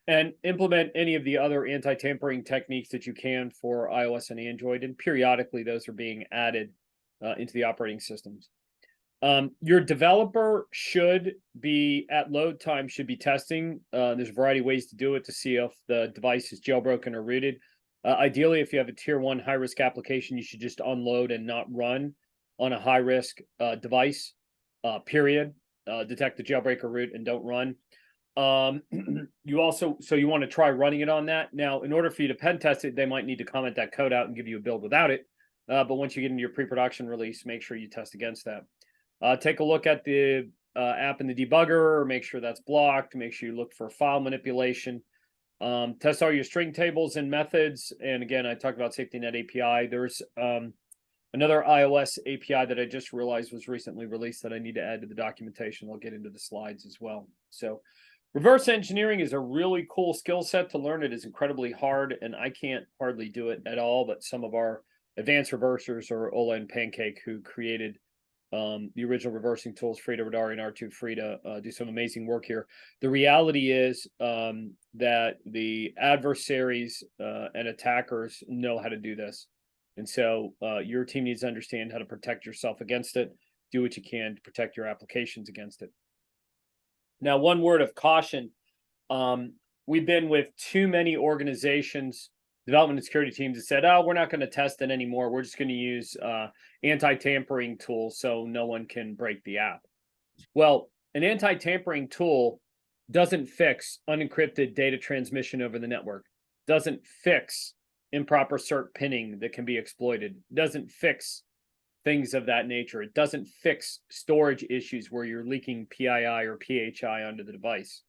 And implement any of the other anti-tampering techniques that you can for iOS and Android, and periodically those are being added into the operating systems. Your developer should be at load time, should be testing. There's a variety of ways to do it to see if the device is jailbroken or rooted. Ideally, if you have a tier 1 high-risk application, you should just unload and not run on a high-risk device, period. Detect the jailbreak or root and don't run. You want to try running it on that. Now, in order for you to pen test it, they might need to comment that code out and give you a build without it. But once you get into your pre-production release, make sure you test against that. Take a look at the app in the debugger, make sure that's blocked, make sure you look for file manipulation. Test all your string tables and methods. And again, I talked about Safety Net API. There's another iOS API that I just realized was recently released that I need to add to the documentation. I'll get into the slides as well. So reverse engineering is a really cool skill set to learn. It is incredibly hard, and I can't hardly do it at all, but some of our advanced reversers, or Ola and Pancake, who created the original reversing tools, Frida Radari and R2 Frida, do some amazing work here. The reality is that the adversaries and attackers know how to do this. And so your team needs to understand how to protect yourself against it. Do what you can to protect your applications against it. Now, one word of caution. We've been with too many organizations development and security teams that said, oh, we're not going to test it anymore. We're just going to use anti-tampering tools so no one can break the app. Well, an anti-tampering tool doesn't fix unencrypted data transmission over the network, doesn't fix improper cert pinning that can be exploited, doesn't fix things of that nature. It doesn't fix storage issues where you're leaking PII or PHI onto the device.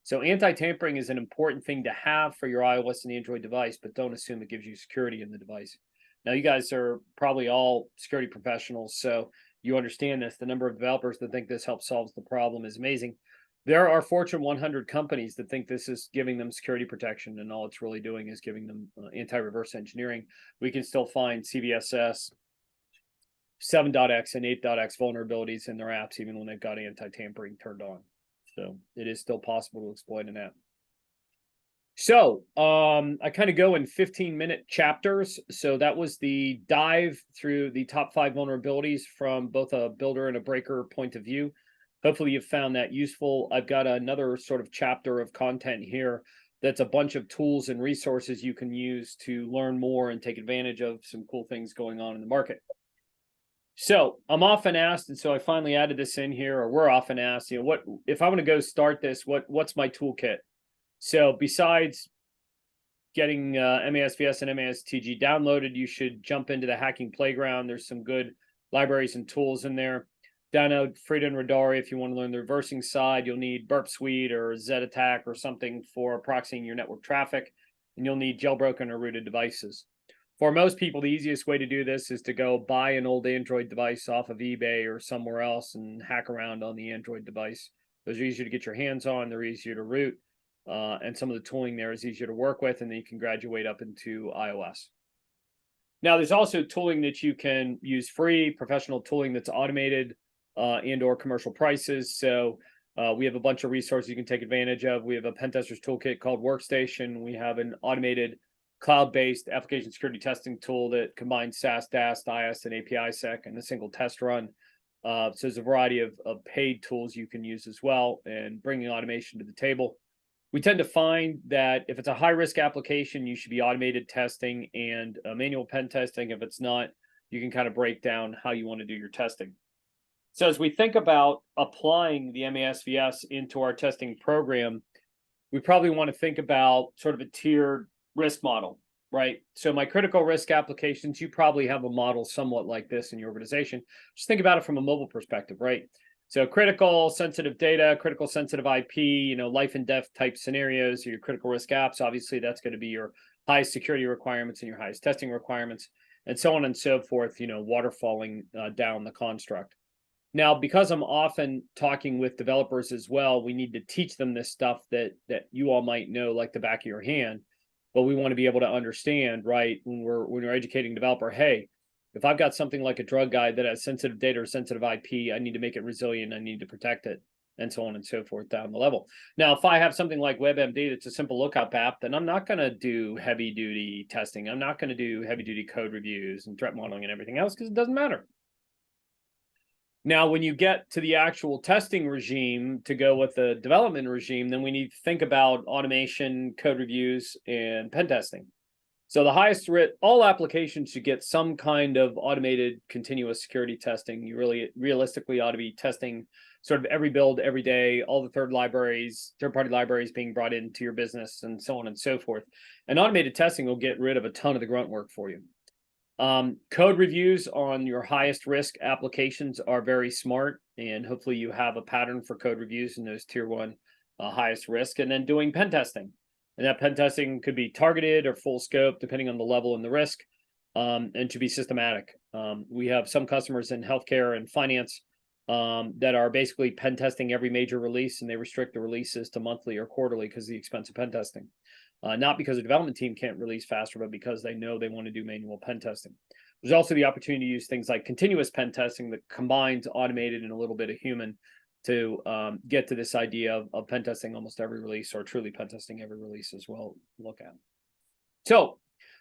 So anti-tampering is an important thing to have for your iOS and Android device, but don't assume it gives you security in the device. Now, you guys are probably all security professionals, so you understand this. The number of developers that think this helps solve the problem is amazing. There are Fortune 100 companies that think this is giving them security protection, and all it's really doing is giving them anti-reverse engineering. We can still find CVSS, 7.x and 8.x vulnerabilities in their apps, even when they've got anti-tampering turned on. So it is still possible to exploit an app. So I kind of go in 15-minute chapters. So that was the dive through the top 5 vulnerabilities from both a builder and a breaker point of view. Hopefully you've found that useful. I've got another sort of chapter of content here that's a bunch of tools and resources you can use to learn more and take advantage of some cool things going on in the market. So I'm often asked, and so I finally added this in here, or we're often asked, what if I want to go start this, what's my toolkit? So besides getting MASVS and MASTG downloaded, you should jump into the hacking playground. There's some good libraries and tools in there. Download Frida and Radari if you want to learn the reversing side. You'll need Burp Suite or Z-Attack or something for proxying your network traffic, and you'll need jailbroken or rooted devices. For most people, the easiest way to do this is to go buy an old Android device off of eBay or somewhere else and hack around on the Android device. Those are easier to get your hands on. They're easier to root. And some of the tooling there is easier to work with, and then you can graduate up into iOS. Now, there's also tooling that you can use free, professional tooling that's automated and or commercial prices. So we have a bunch of resources you can take advantage of. We have a pen testers toolkit called Workstation. We have an automated cloud-based application security testing tool that combines SaaS, DAST, IS, and API-sec in a single test run. So there's a variety of paid tools you can use as well, and bringing automation to the table. We tend to find that if it's a high-risk application, you should be automated testing and manual pen testing. If it's not, you can kind of break down how you want to do your testing. So as we think about applying the MASVS into our testing program, we probably want to think about sort of a tiered risk model, right? So my critical risk applications, you probably have a model somewhat like this in your organization. Just think about it from a mobile perspective, right? So critical sensitive data, critical sensitive IP, life and death type scenarios, your critical risk apps, obviously that's going to be your highest security requirements and your highest testing requirements, and so on and so forth, waterfalling down the construct. Now, because I'm often talking with developers as well, we need to teach them this stuff that you all might know like the back of your hand, but we want to be able to understand, right, when we're educating a developer, hey, if I've got something like a drug guide that has sensitive data or sensitive IP, I need to make it resilient, I need to protect it, and so on and so forth down the level. Now, if I have something like WebMD that's a simple lookup app, then I'm not going to do heavy-duty testing. I'm not going to do heavy-duty code reviews and threat modeling and everything else because it doesn't matter. Now, when you get to the actual testing regime to go with the development regime, then we need to think about automation, code reviews, and pen testing. So the highest risk, all applications should get some kind of automated continuous security testing. You really realistically ought to be testing sort of every build every day, all the third-party libraries being brought into your business, and so on and so forth. And automated testing will get rid of a ton of the grunt work for you. Code reviews on your highest risk applications are very smart, and hopefully you have a pattern for code reviews in those tier 1 highest risk, and then doing pen testing. And that pen testing could be targeted or full scope, depending on the level and the risk, and should be systematic. We have some customers in healthcare and finance that are basically pen testing every major release, and they restrict the releases to monthly or quarterly because of the expense of pen testing. Not because the development team can't release faster, but because they know they want to do manual pen testing. There's also the opportunity to use things like continuous pen testing that combines automated and a little bit of human to get to this idea of pen testing almost every release, or truly pen testing every release as well. Look at. So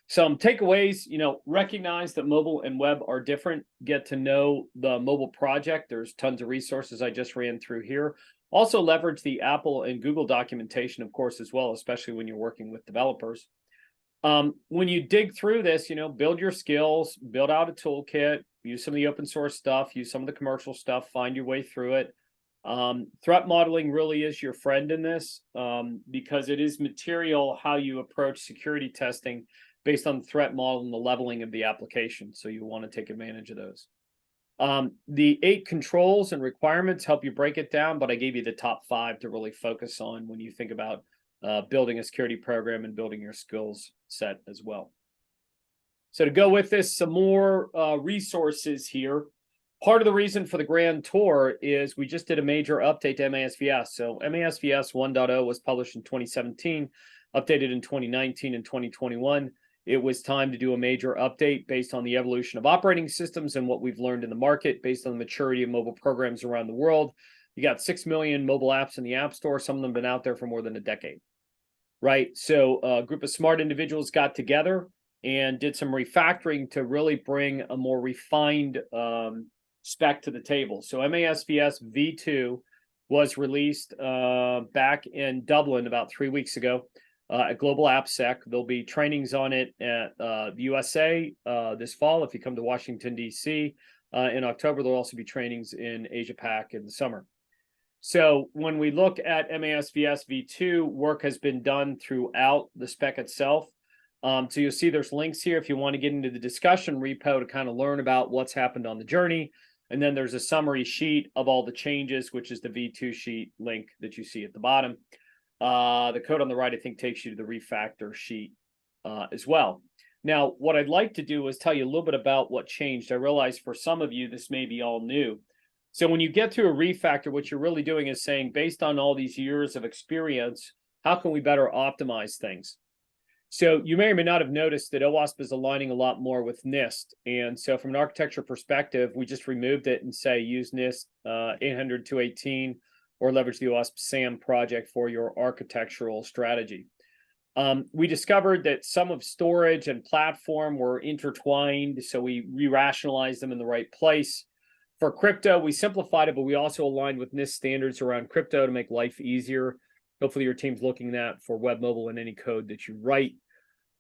some takeaways, recognize that mobile and web are different. Get to know the mobile project. There's tons of resources I just ran through here. Also leverage the Apple and Google documentation, of course, as well, especially when you're working with developers. When you dig through this, build your skills, build out a toolkit, use some of the open source stuff, use some of the commercial stuff, find your way through it. Threat modeling really is your friend in this, because it is material how you approach security testing based on the threat model and the leveling of the application. So you want to take advantage of those. The 8 controls and requirements help you break it down, but I gave you the top 5 to really focus on when you think about building a security program and building your skills set as well. So to go with this, some more resources here. Part of the reason for the grand tour is we just did a major update to MASVS. So MASVS 1.0 was published in 2017, updated in 2019 and 2021. It was time to do a major update based on the evolution of operating systems and what we've learned in the market based on the maturity of mobile programs around the world. You got 6 million mobile apps in the App Store. Some of them have been out there for more than a decade, right? So a group of smart individuals got together and did some refactoring to really bring a more refined spec to the table. So MASVS v2 was released back in Dublin about 3 weeks ago at Global AppSec. There'll be trainings on it at the USA this fall if you come to Washington, D.C. In October, there'll also be trainings in Asia-Pac in the summer. So when we look at MASVS v2, work has been done throughout the spec itself. So you'll see there's links here if you want to get into the discussion repo to kind of learn about what's happened on the journey. And then there's a summary sheet of all the changes, which is the v2 sheet link that you see at the bottom. The code on the right, I think, takes you to the refactor sheet as well. Now, what I'd like to do is tell you a little bit about what changed. I realize for some of you, this may be all new. So when you get to a refactor, what you're really doing is saying, based on all these years of experience, how can we better optimize things? So you may or may not have noticed that OWASP is aligning a lot more with NIST. And so from an architecture perspective, we just removed it and say use NIST 800-218 or leverage the OWASP SAM project for your architectural strategy. We discovered that some of storage and platform were intertwined, so we re-rationalized them in the right place. For crypto, we simplified it, but we also aligned with NIST standards around crypto to make life easier. Hopefully your team's looking at that for web, mobile, and any code that you write.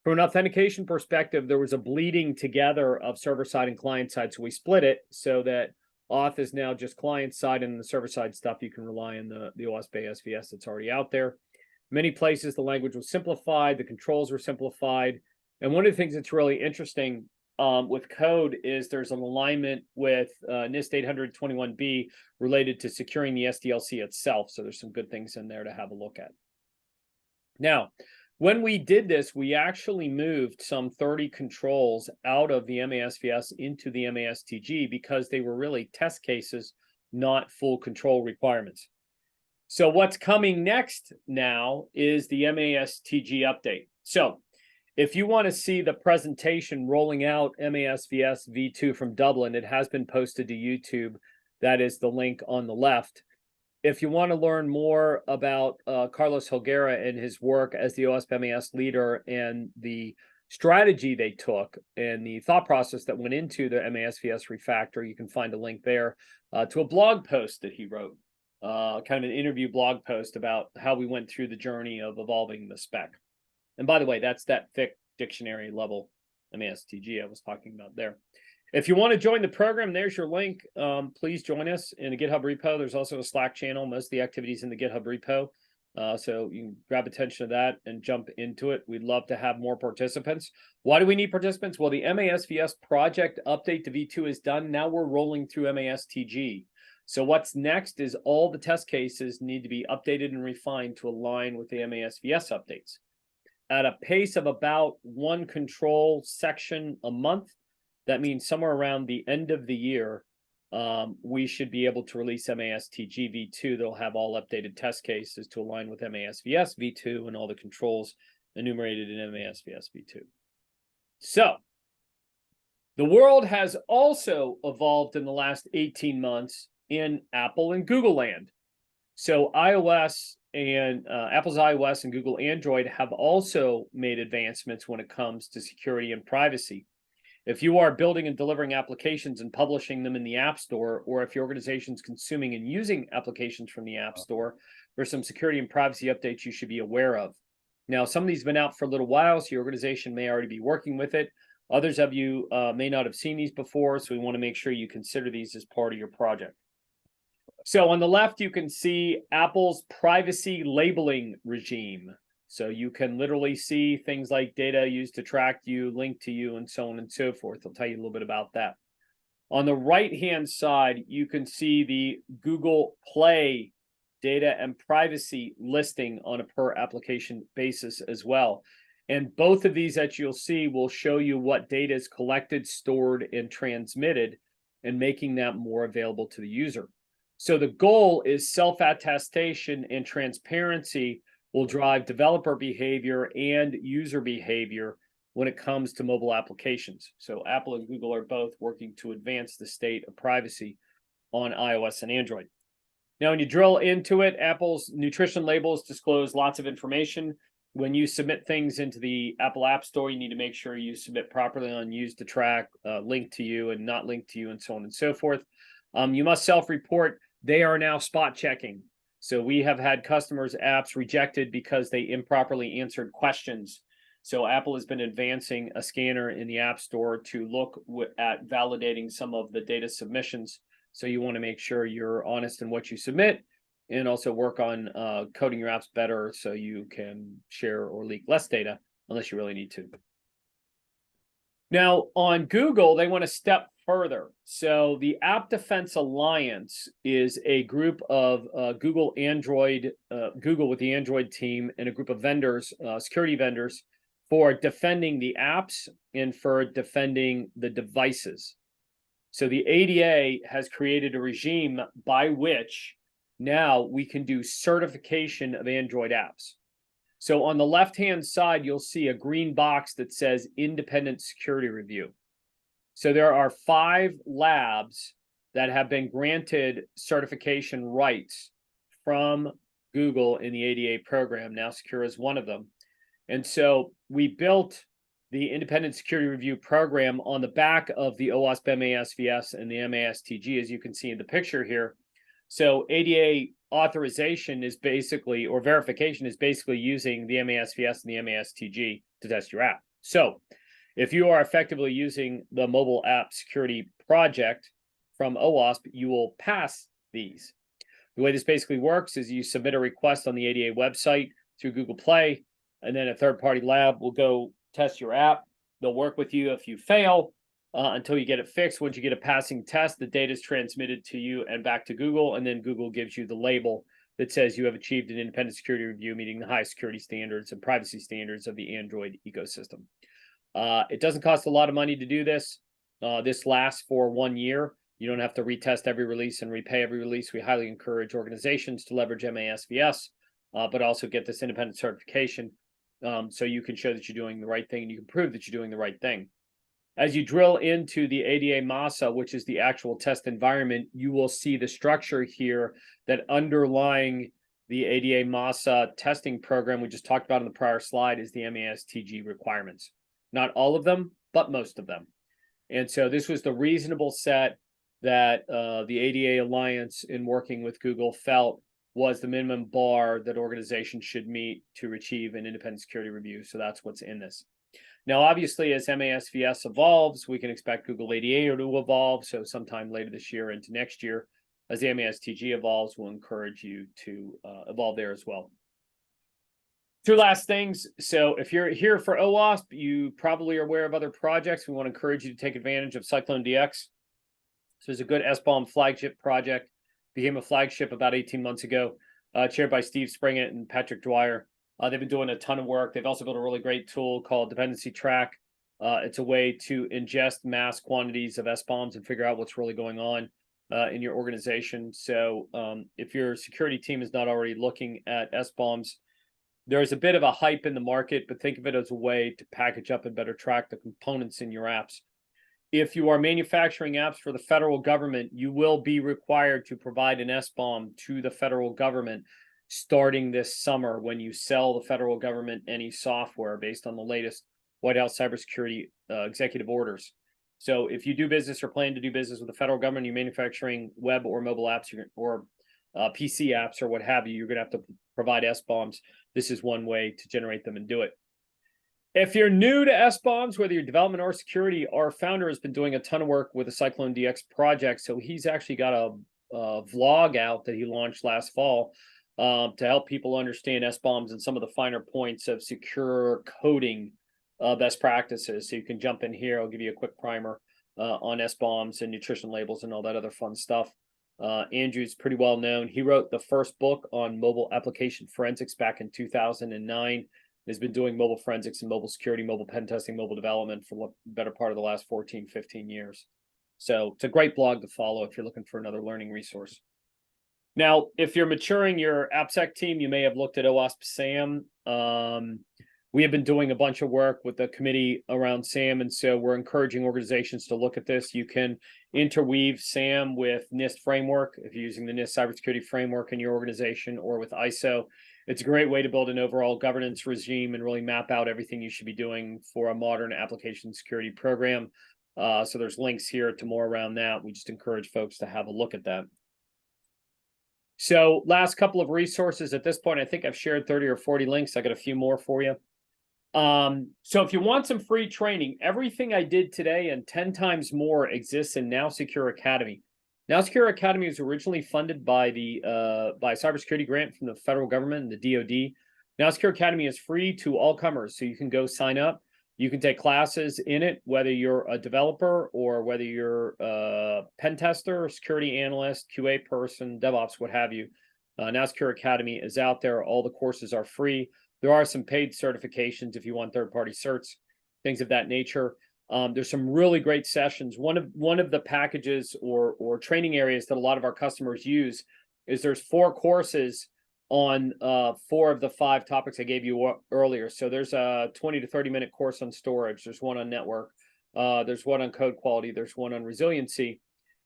From an authentication perspective, there was a bleeding together of server-side and client-side, so we split it so that auth is now just client-side, and the server-side stuff you can rely on the OWASP ASVS that's already out there. Many places, the language was simplified, the controls were simplified, and one of the things that's really interesting with code is there's an alignment with NIST 800-21B related to securing the SDLC itself, so there's some good things in there to have a look at. Now, when we did this, we actually moved some 30 controls out of the MASVS into the MASTG because they were really test cases, not full control requirements. So what's coming next now is the MASTG update. So if you want to see the presentation rolling out MASVS v2 from Dublin, it has been posted to YouTube. That is the link on the left. If you want to learn more about Carlos Helguera and his work as the OWASP MAS leader and the strategy they took and the thought process that went into the MASVS refactor, you can find a link there to a blog post that he wrote, kind of an interview blog post about how we went through the journey of evolving the spec. And by the way, that's that thick dictionary level MASTG I was talking about there. If you want to join the program, there's your link. Please join us in a GitHub repo. There's also a Slack channel. Most of the activities in the GitHub repo. So you can grab attention to that and jump into it. We'd love to have more participants. Why do we need participants? Well, the MASVS project update to v2 is done. Now we're rolling through MASTG. So what's next is all the test cases need to be updated and refined to align with the MASVS updates. At a pace of about 1 control section a month, that means somewhere around the end of the year, we should be able to release MASTG v2. They'll have all updated test cases to align with MASVS v2 and all the controls enumerated in MASVS v2. So the world has also evolved in the last 18 months in Apple and Google land. So iOS and Apple's iOS and Google Android have also made advancements when it comes to security and privacy. If you are building and delivering applications and publishing them in the App Store, or if your organization is consuming and using applications from the App Store, there's some security and privacy updates you should be aware of. Now, some of these have been out for a little while, so your organization may already be working with it. Others of you may not have seen these before, so we want to make sure you consider these as part of your project. So on the left, you can see Apple's privacy labeling regime. So you can literally see things like data used to track you, link to you, and so on and so forth. I'll tell you a little bit about that. On the right-hand side, you can see the Google Play data and privacy listing on a per application basis as well. And both of these that you'll see will show you what data is collected, stored, and transmitted, and making that more available to the user. So the goal is self-attestation and transparency will drive developer behavior and user behavior when it comes to mobile applications. So Apple and Google are both working to advance the state of privacy on iOS and Android. Now, when you drill into it, Apple's nutrition labels disclose lots of information. When you submit things into the Apple App Store, you need to make sure you submit properly on use to track, link to you and not link to you, and so on and so forth. You must self-report. They are now spot checking. So we have had customers' apps rejected because they improperly answered questions. So Apple has been advancing a scanner in the App Store to look at validating some of the data submissions. So you want to make sure you're honest in what you submit, and also work on coding your apps better so you can share or leak less data unless you really need to. Now, on Google, they want to step further. So the App Defense Alliance is a group of Google with the Android team and a group of vendors, security vendors, for defending the apps and for defending the devices. So the ADA has created a regime by which now we can do certification of Android apps. So on the left-hand side, you'll see a green box that says independent security review. So there are 5 labs that have been granted certification rights from Google in the ADA program. NowSecure is one of them. And so we built the independent security review program on the back of the OWASP MASVS and the MASTG, as you can see in the picture here. So ADA authorization is basically, or verification is basically using the MASVS and the MASTG to test your app. So if you are effectively using the mobile app security project from OWASP, you will pass these. The way this basically works is you submit a request on the ADA website through Google Play, and then a third-party lab will go test your app. They'll work with you if you fail until you get it fixed. Once you get a passing test, the data is transmitted to you and back to Google, and then Google gives you the label that says you have achieved an independent security review meeting the high security standards and privacy standards of the Android ecosystem. It doesn't cost a lot of money to do this. This lasts for 1 year. You don't have to retest every release and repay every release. We highly encourage organizations to leverage MASVS, but also get this independent certification so you can show that you're doing the right thing and you can prove that you're doing the right thing. As you drill into the ADA MASA, which is the actual test environment, you will see the structure here that underlying the ADA MASA testing program we just talked about in the prior slide is the MASTG requirements. Not all of them, but most of them. And so this was the reasonable set that the ADA Alliance, in working with Google, felt was the minimum bar that organizations should meet to achieve an independent security review. So that's what's in this. Now, obviously, as MASVS evolves, we can expect Google ADA to evolve. So sometime later this year into next year, as the MASTG evolves, we'll encourage you to evolve there as well. 2 last things. So if you're here for OWASP, you probably are aware of other projects. We want to encourage you to take advantage of Cyclone DX. So it's a good SBOM flagship project. Became a flagship about 18 months ago, chaired by Steve Springett and Patrick Dwyer. They've been doing a ton of work. They've also built a really great tool called Dependency Track. It's a way to ingest mass quantities of SBOMs and figure out what's really going on in your organization. So if your security team is not already looking at SBOMs, there's a bit of a hype in the market, but think of it as a way to package up and better track the components in your apps. If you are manufacturing apps for the federal government, you will be required to provide an SBOM to the federal government starting this summer when you sell the federal government any software based on the latest White House cybersecurity executive orders. So if you do business or plan to do business with the federal government, you're manufacturing web or mobile apps or PC apps or what have you, you're going to have to provide SBOMs. this is one way to generate them and do it. If you're new to SBOMs, whether you're development or security, our founder has been doing a ton of work with the Cyclone DX project. So he's actually got a vlog out that he launched last fall to help people understand SBOMs and some of the finer points of secure coding best practices. So you can jump in here. I'll give you a quick primer on SBOMs and nutrition labels and all that other fun stuff. Andrew's pretty well known. He wrote the first book on mobile application forensics back in 2009. Has been doing mobile forensics and mobile security, mobile pen testing, mobile development for the better part of the last 14, 15 years. So it's a great blog to follow if you're looking for another learning resource. Now, if you're maturing your AppSec team, you may have looked at OWASP SAM. We have been doing a bunch of work with the committee around SAM, and so we're encouraging organizations to look at this. You can interweave SAM with NIST framework if you're using the NIST cybersecurity framework in your organization, or with ISO. It's a great way to build an overall governance regime and really map out everything you should be doing for a modern application security program. So there's links here to more around that. We just encourage folks to have a look at that. So last couple of resources at this point, I think I've shared 30 or 40 links. I got a few more for you. So if you want some free training, everything I did today and 10 times more exists in NowSecure Academy. NowSecure Academy was originally funded by the by a cybersecurity grant from the federal government and the DoD. NowSecure Academy is free to all comers, so you can go sign up. You can take classes in it, whether you're a developer or whether you're a pen tester, security analyst, QA person, DevOps, what have you. NowSecure Academy is out there. All the courses are free. There are some paid certifications if you want third-party certs, things of that nature. There's some really great sessions. One of the packages or training areas that a lot of our customers use is there's 4 courses on 4 of the 5 topics I gave you earlier. So there's a 20 to 30-minute course on storage. There's one on network. There's one on code quality. There's one on resiliency.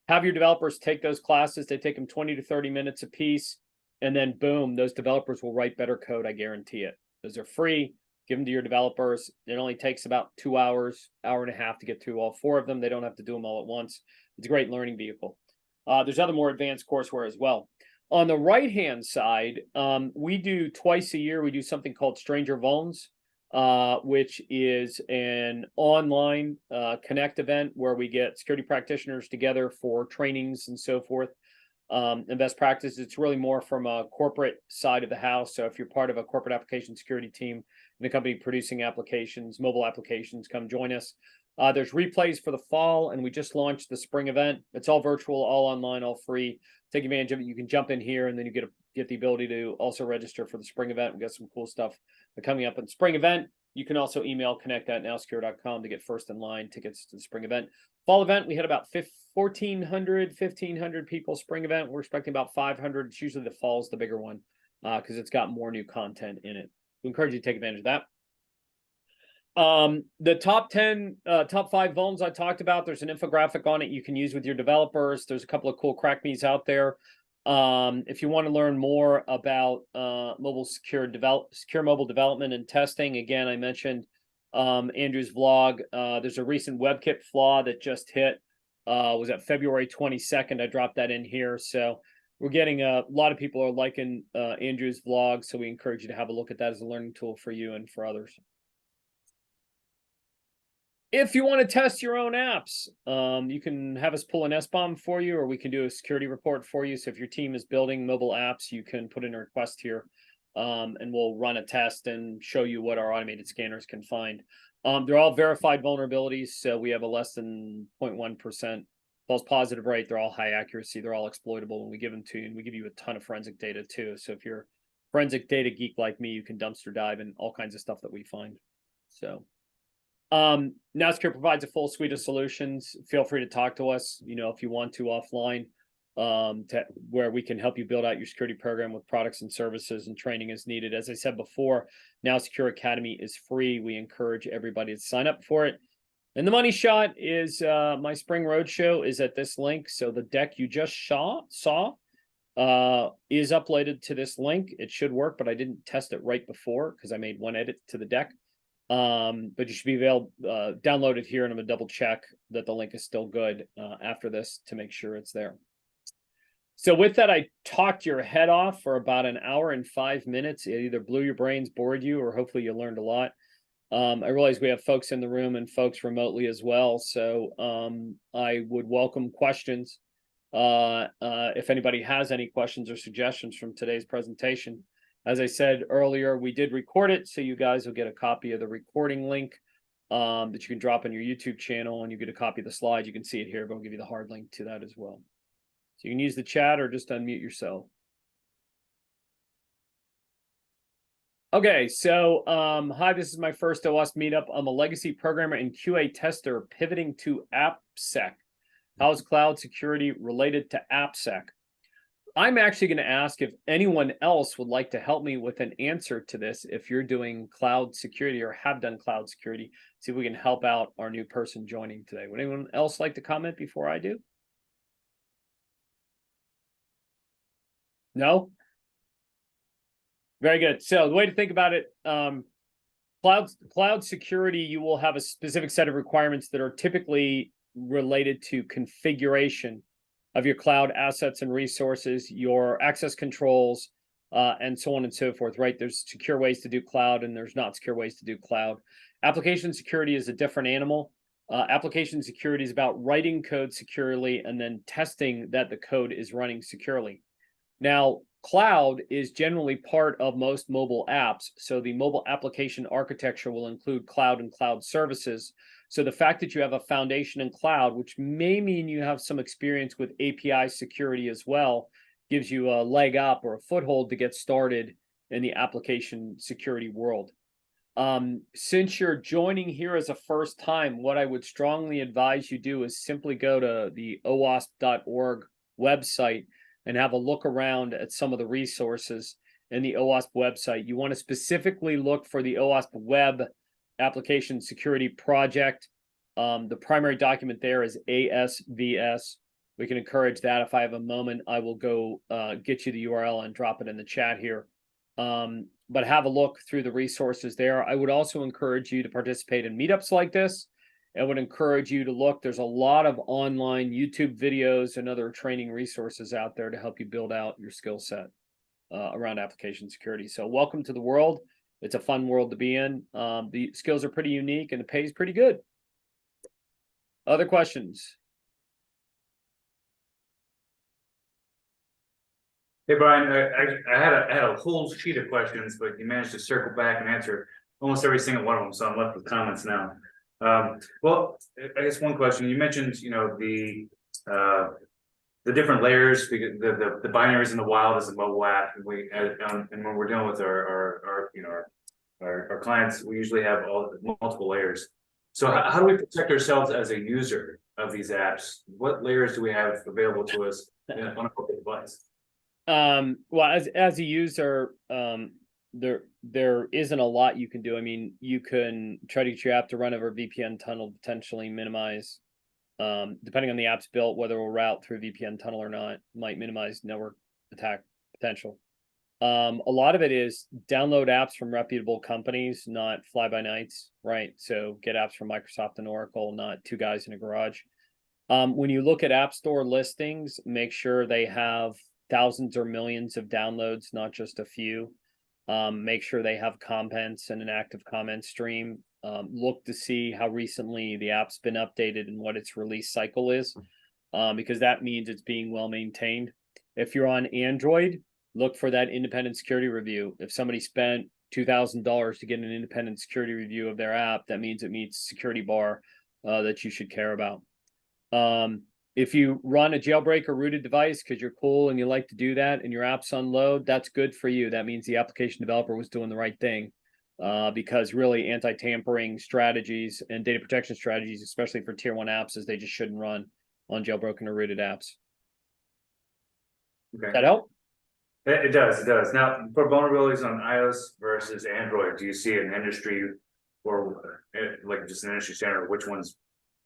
Have your developers take those classes. They take them 20 to 30 minutes a piece, and then boom, those developers will write better code. I guarantee it. Those are free. Give them to your developers. It only takes about 2 hours, hour and a half to get through all 4 of them. They don't have to do them all at once. It's a great learning vehicle. There's other more advanced courseware as well. On the right-hand side, we do twice a year, we do something called Stranger Vulns, which is an online Connect event where we get security practitioners together for trainings and so forth. And best practices. It's really more from a corporate side of the house. So if you're part of a corporate application security team in a company producing applications, mobile applications, come join us. There's replays for the fall, and we just launched the spring event. It's all virtual, all online, all free. Take advantage of it. You can jump in here, and then you get the ability to also register for the spring event. We got some cool stuff coming up in the spring event. You can also email connect@nowsecure.com to get first in line tickets to the spring event. Fall event, we had about 1,400 people. Spring event, we're expecting about 500. It's usually the fall's the bigger one because it's got more new content in it. We encourage you to take advantage of that. The top 5 vulns I talked about, there's an infographic on it you can use with your developers. There's a couple of cool crack me's out there. If you want to learn more about secure mobile development and testing, again, I mentioned Andrew's vlog. There's a recent WebKit flaw that just hit. Was that February 22nd? I dropped that in here. So we're getting a lot of people are liking Andrew's vlog. So we encourage you to have a look at that as a learning tool for you and for others. If you want to test your own apps, you can have us pull an SBOM for you, or we can do a security report for you. So if your team is building mobile apps, you can put in a request here, and we'll run a test and show you what our automated scanners can find. They're all verified vulnerabilities, so we have a less than 0.1% false positive rate. They're all high accuracy. They're all exploitable when we give them to you, and we give you a ton of forensic data too. So if you're a forensic data geek like me, you can dumpster dive in all kinds of stuff that we find. So NowSecure provides a full suite of solutions. Feel free to talk to us, if you want to offline, where we can help you build out your security program with products and services and training as needed. As I said before, NowSecure Academy is free. We encourage everybody to sign up for it. And the money shot is my spring roadshow is at this link. So the deck you just saw is uploaded to this link. It should work, but I didn't test it right before because I made one edit to the deck. But you should be able to download it here, and I'm gonna double check that the link is still good after this to make sure it's there. So with that, I talked your head off for about an hour and 5 minutes. It either blew your brains, bored you, or hopefully you learned a lot. I realize we have folks in the room and folks remotely as well. So I would welcome questions. If anybody has any questions or suggestions from today's presentation. As I said earlier, we did record it, so you guys will get a copy of the recording link that you can drop on your YouTube channel, and you get a copy of the slides. You can see it here, but I'll give you the hard link to that as well. So you can use the chat or just unmute yourself. Okay, so hi, this is my first OWASP meetup. I'm a legacy programmer and QA tester pivoting to appsec. How is cloud security related to appsec? I'm actually going to ask if anyone else would like to help me with an answer to this. If you're doing cloud security or have done cloud security, see if we can help out our new person joining today. Would anyone else like to comment before I do? No? Very good. So the way to think about it, cloud security, you will have a specific set of requirements that are typically related to configuration of your cloud assets and resources, your access controls, and so on and so forth, right? There's secure ways to do cloud and there's not secure ways to do cloud. Application security is a different animal. Application security is about writing code securely and then testing that the code is running securely. Now, cloud is generally part of most mobile apps. So the mobile application architecture will include cloud and cloud services. So the fact that you have a foundation in cloud, which may mean you have some experience with API security as well, gives you a leg up or a foothold to get started in the application security world. Since you're joining here as a first time, what I would strongly advise you do is simply go to the OWASP.org website and have a look around at some of the resources in the OWASP website. You want to specifically look for the OWASP Web Application Security Project. The primary document there is ASVS. We can encourage that. If I have a moment, I will go get you the URL and drop it in the chat here. But have a look through the resources there. I would also encourage you to participate in meetups like this. I would encourage you to look. There's a lot of online YouTube videos and other training resources out there to help you build out your skill set around application security. So welcome to the world. It's a fun world to be in. The skills are pretty unique and the pay is pretty good. Other questions? Hey, Brian, I had a whole sheet of questions, but you managed to circle back and answer almost every single one of them. So I'm left with comments now. Well, I guess one question you mentioned, the different layers, the binaries in the wild as a mobile app, and when we're dealing with our clients, we usually have multiple layers. So how do we protect ourselves as a user of these apps? What layers do we have available to us on a mobile device? Well, as a user, there isn't a lot you can do. I mean, you can try to get your app to run over a VPN tunnel, potentially minimize, depending on the app's built, whether it will route through a VPN tunnel or not, might minimize network attack potential. A lot of it is download apps from reputable companies, not fly-by-nights, right? So get apps from Microsoft and Oracle, not two guys in a garage. When you look at App Store listings, make sure they have thousands or millions of downloads, not just a few. Make sure they have comments and an active comment stream. Look to see how recently the app's been updated and what its release cycle is, because that means it's being well maintained. If you're on Android, look for that independent security review. If somebody spent $2,000 to get an independent security review of their app, that means it meets security bar that you should care about. If you run a jailbreak or rooted device because you're cool and you like to do that and your app's on load, that's good for you. That means the application developer was doing the right thing, because really anti-tampering strategies and data protection strategies, especially for tier 1 apps, is they just shouldn't run on jailbroken or rooted apps. Okay. Does that help? It does. Now, for vulnerabilities on iOS versus Android, do you see an industry or like just an industry standard, which one's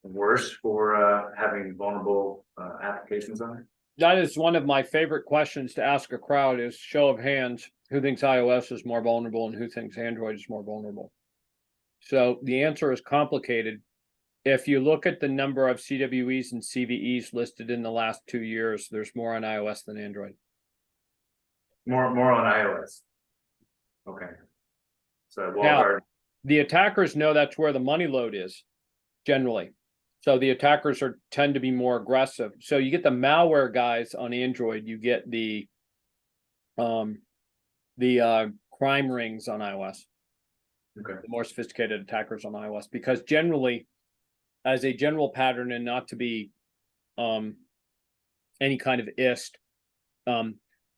worse for having vulnerable applications on it? That is one of my favorite questions to ask a crowd is show of hands, who thinks iOS is more vulnerable and who thinks Android is more vulnerable? So the answer is complicated. If you look at the number of CWEs and CVEs listed in the last 2 years, there's more on iOS than Android. More on iOS. Okay. So Now, the attackers know that's where the money load is, generally. So the attackers tend to be more aggressive. So you get the malware guys on Android, you get the crime rings on iOS. Okay. The more sophisticated attackers on iOS, because generally, as a general pattern, and not to be any kind of ist,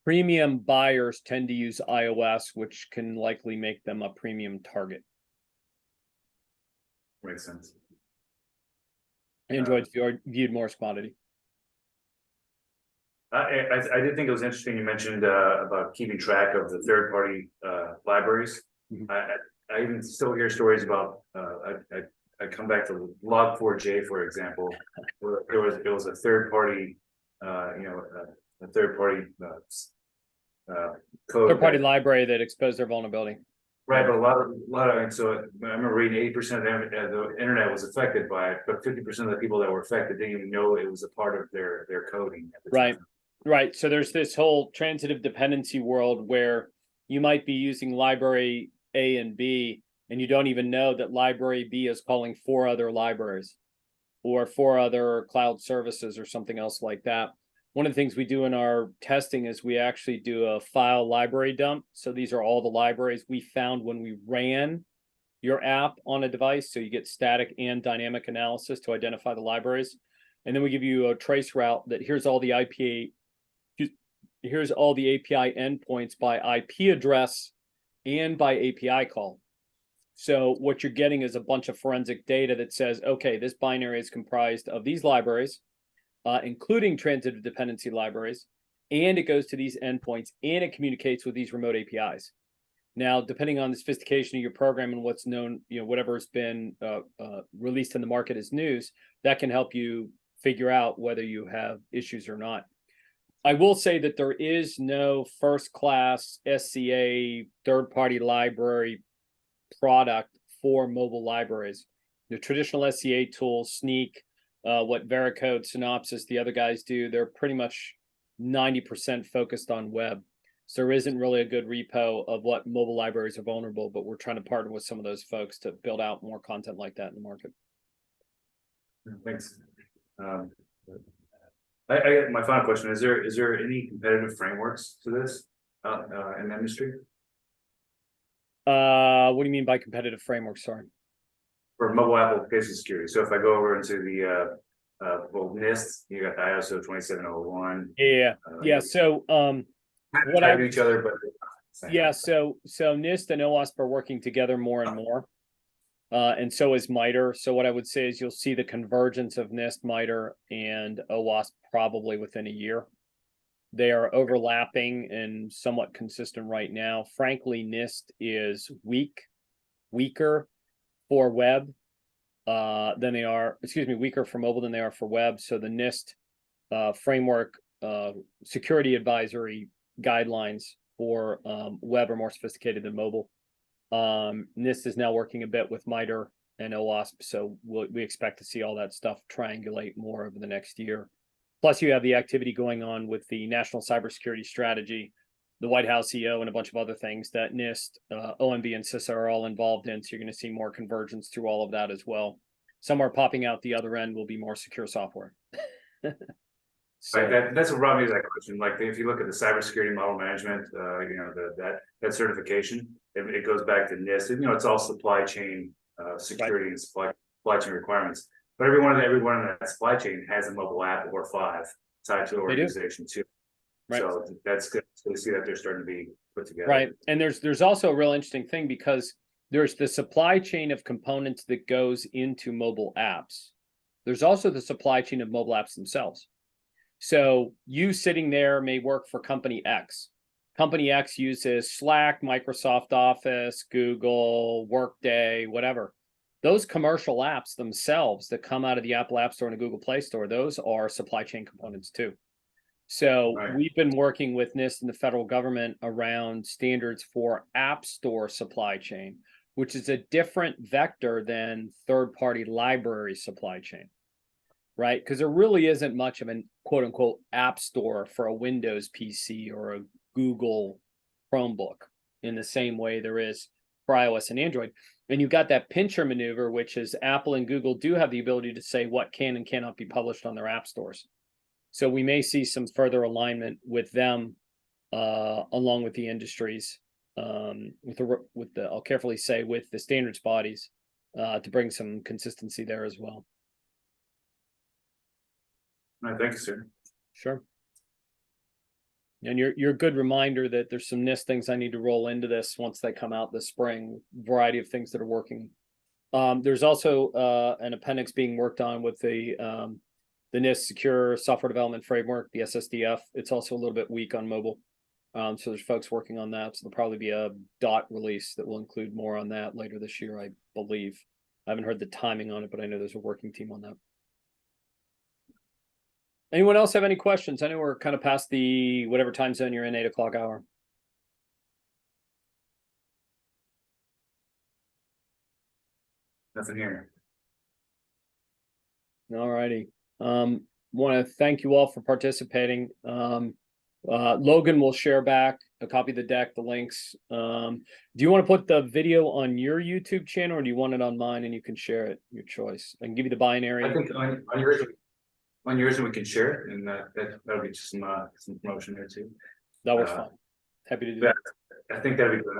premium buyers tend to use iOS, which can likely make them a premium target. Makes sense. Android's viewed more as commodity. I did think it was interesting you mentioned about keeping track of the third-party libraries. Mhm. I even still hear stories about I come back to Log4j, for example, where it was a third-party a third-party code. Third-party library that exposed their vulnerability. Right, but a lot of, and so I remember reading 80% of the internet was affected by it, but 50% of the people that were affected didn't even know it was a part of their coding at the Right. time. Right. So there's this whole transitive dependency world where you might be using library A and B, and you don't even know that library B is calling 4 other libraries or 4 other cloud services or something else like that. One of the things we do in our testing is we actually do a file library dump. So these are all the libraries we found when we ran your app on a device. So you get static and dynamic analysis to identify the libraries. And then we give you a trace route that here's all the API endpoints by IP address and by API call. So what you're getting is a bunch of forensic data that says, okay, this binary is comprised of these libraries, including transitive dependency libraries, and it goes to these endpoints, and it communicates with these remote APIs. Now, depending on the sophistication of your program and what's known, whatever has been released in the market as news, that can help you figure out whether you have issues or not. I will say that there is no first-class SCA third-party library product for mobile libraries. The traditional SCA tools, Sneak, what Veracode, Synopsys, the other guys do, they're pretty much 90% focused on web. So there isn't really a good repo of what mobile libraries are vulnerable, but we're trying to partner with some of those folks to build out more content like that in the market. Thanks. My final question, is there any competitive frameworks to this in the industry? What do you mean by competitive framework? Sorry. For mobile application security. So if I go over into the NIST, you got the ISO 27001. Yeah. So what I do each other, but yeah. So NIST and OWASP are working together more and more, and so is MITRE. So what I would say is you'll see the convergence of NIST, MITRE, and OWASP probably within a year. They are overlapping and somewhat consistent right now. Frankly, NIST is weaker for web than they are, weaker for mobile than they are for web. So the NIST framework security advisory guidelines for web are more sophisticated than mobile. NIST is now working a bit with MITRE and OWASP, so we expect to see all that stuff triangulate more over the next year. Plus, you have the activity going on with the National Cybersecurity Strategy, the White House EO, and a bunch of other things that NIST, OMB, and CISA are all involved in. So you're going to see more convergence through all of that as well. Somewhere popping out the other end will be more secure software. So that's what brought me to that question. Like if you look at the cybersecurity model management, that certification, it goes back to NIST. It's all supply chain security and supply chain requirements. But everyone in that supply chain has a mobile app or 5 tied to an organization too. Right. So that's good to see that they're starting to be put together. Right. And there's also a real interesting thing because there's the supply chain of components that goes into mobile apps. There's also the supply chain of mobile apps themselves. So you sitting there may work for company X. Company X uses Slack, Microsoft Office, Google, Workday, whatever. Those commercial apps themselves that come out of the Apple App Store and the Google Play Store, those are supply chain components too. So we've been working with NIST and the federal government around standards for App Store supply chain. which is a different vector than third-party library supply chain, right? Because there really isn't much of an quote unquote app store for a Windows PC or a Google Chromebook in the same way there is for iOS and Android. And you've got that pincher maneuver, which is Apple and Google do have the ability to say what can and cannot be published on their app stores. So we may see some further alignment with them, along with the industries, with the I'll carefully say with the standards bodies, to bring some consistency there as well. All right, thank you, sir. Sure. And you're a good reminder that there's some NIST things I need to roll into this once they come out this spring, variety of things that are working. There's also an appendix being worked on with the NowSecure software development framework, the SSDF. It's also a little bit weak on mobile. So there's folks working on that. So there'll probably be a dot release that will include more on that later this year, I believe. I haven't heard the timing on it, but I know there's a working team on that. Anyone else have any questions? I know we're kind of past the whatever time zone you're in, 8 o'clock hour. Nothing here. All righty. Want to thank you all for participating. Logan will share back a copy of the deck, the links. Do you want to put the video on your YouTube channel, or do you want it on mine and you can share it? Your choice. I can give you the binary. I think on yours we can share it, and that'll be just some promotion there too. That works fine. Happy to do that. I think that'd be good.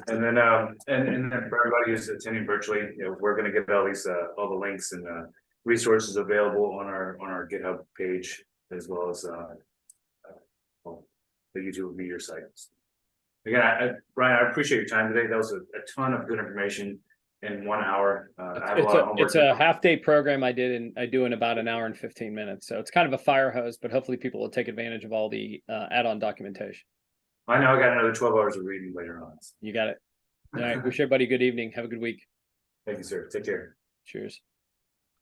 And then and then for everybody who's attending virtually, we're going to get all these all the links and resources available on our GitHub page, as well as the YouTube media sites. Again, Brian, I appreciate your time today. That was a ton of good information in 1 hour. It's a half-day program I do in about an hour and 15 minutes. So it's kind of a fire hose, but hopefully people will take advantage of all the add-on documentation. I know I got another 12 hours of reading later on. You got it. All right. Wish everybody a good evening. Have a good week. Thank you, sir. Take care. Cheers.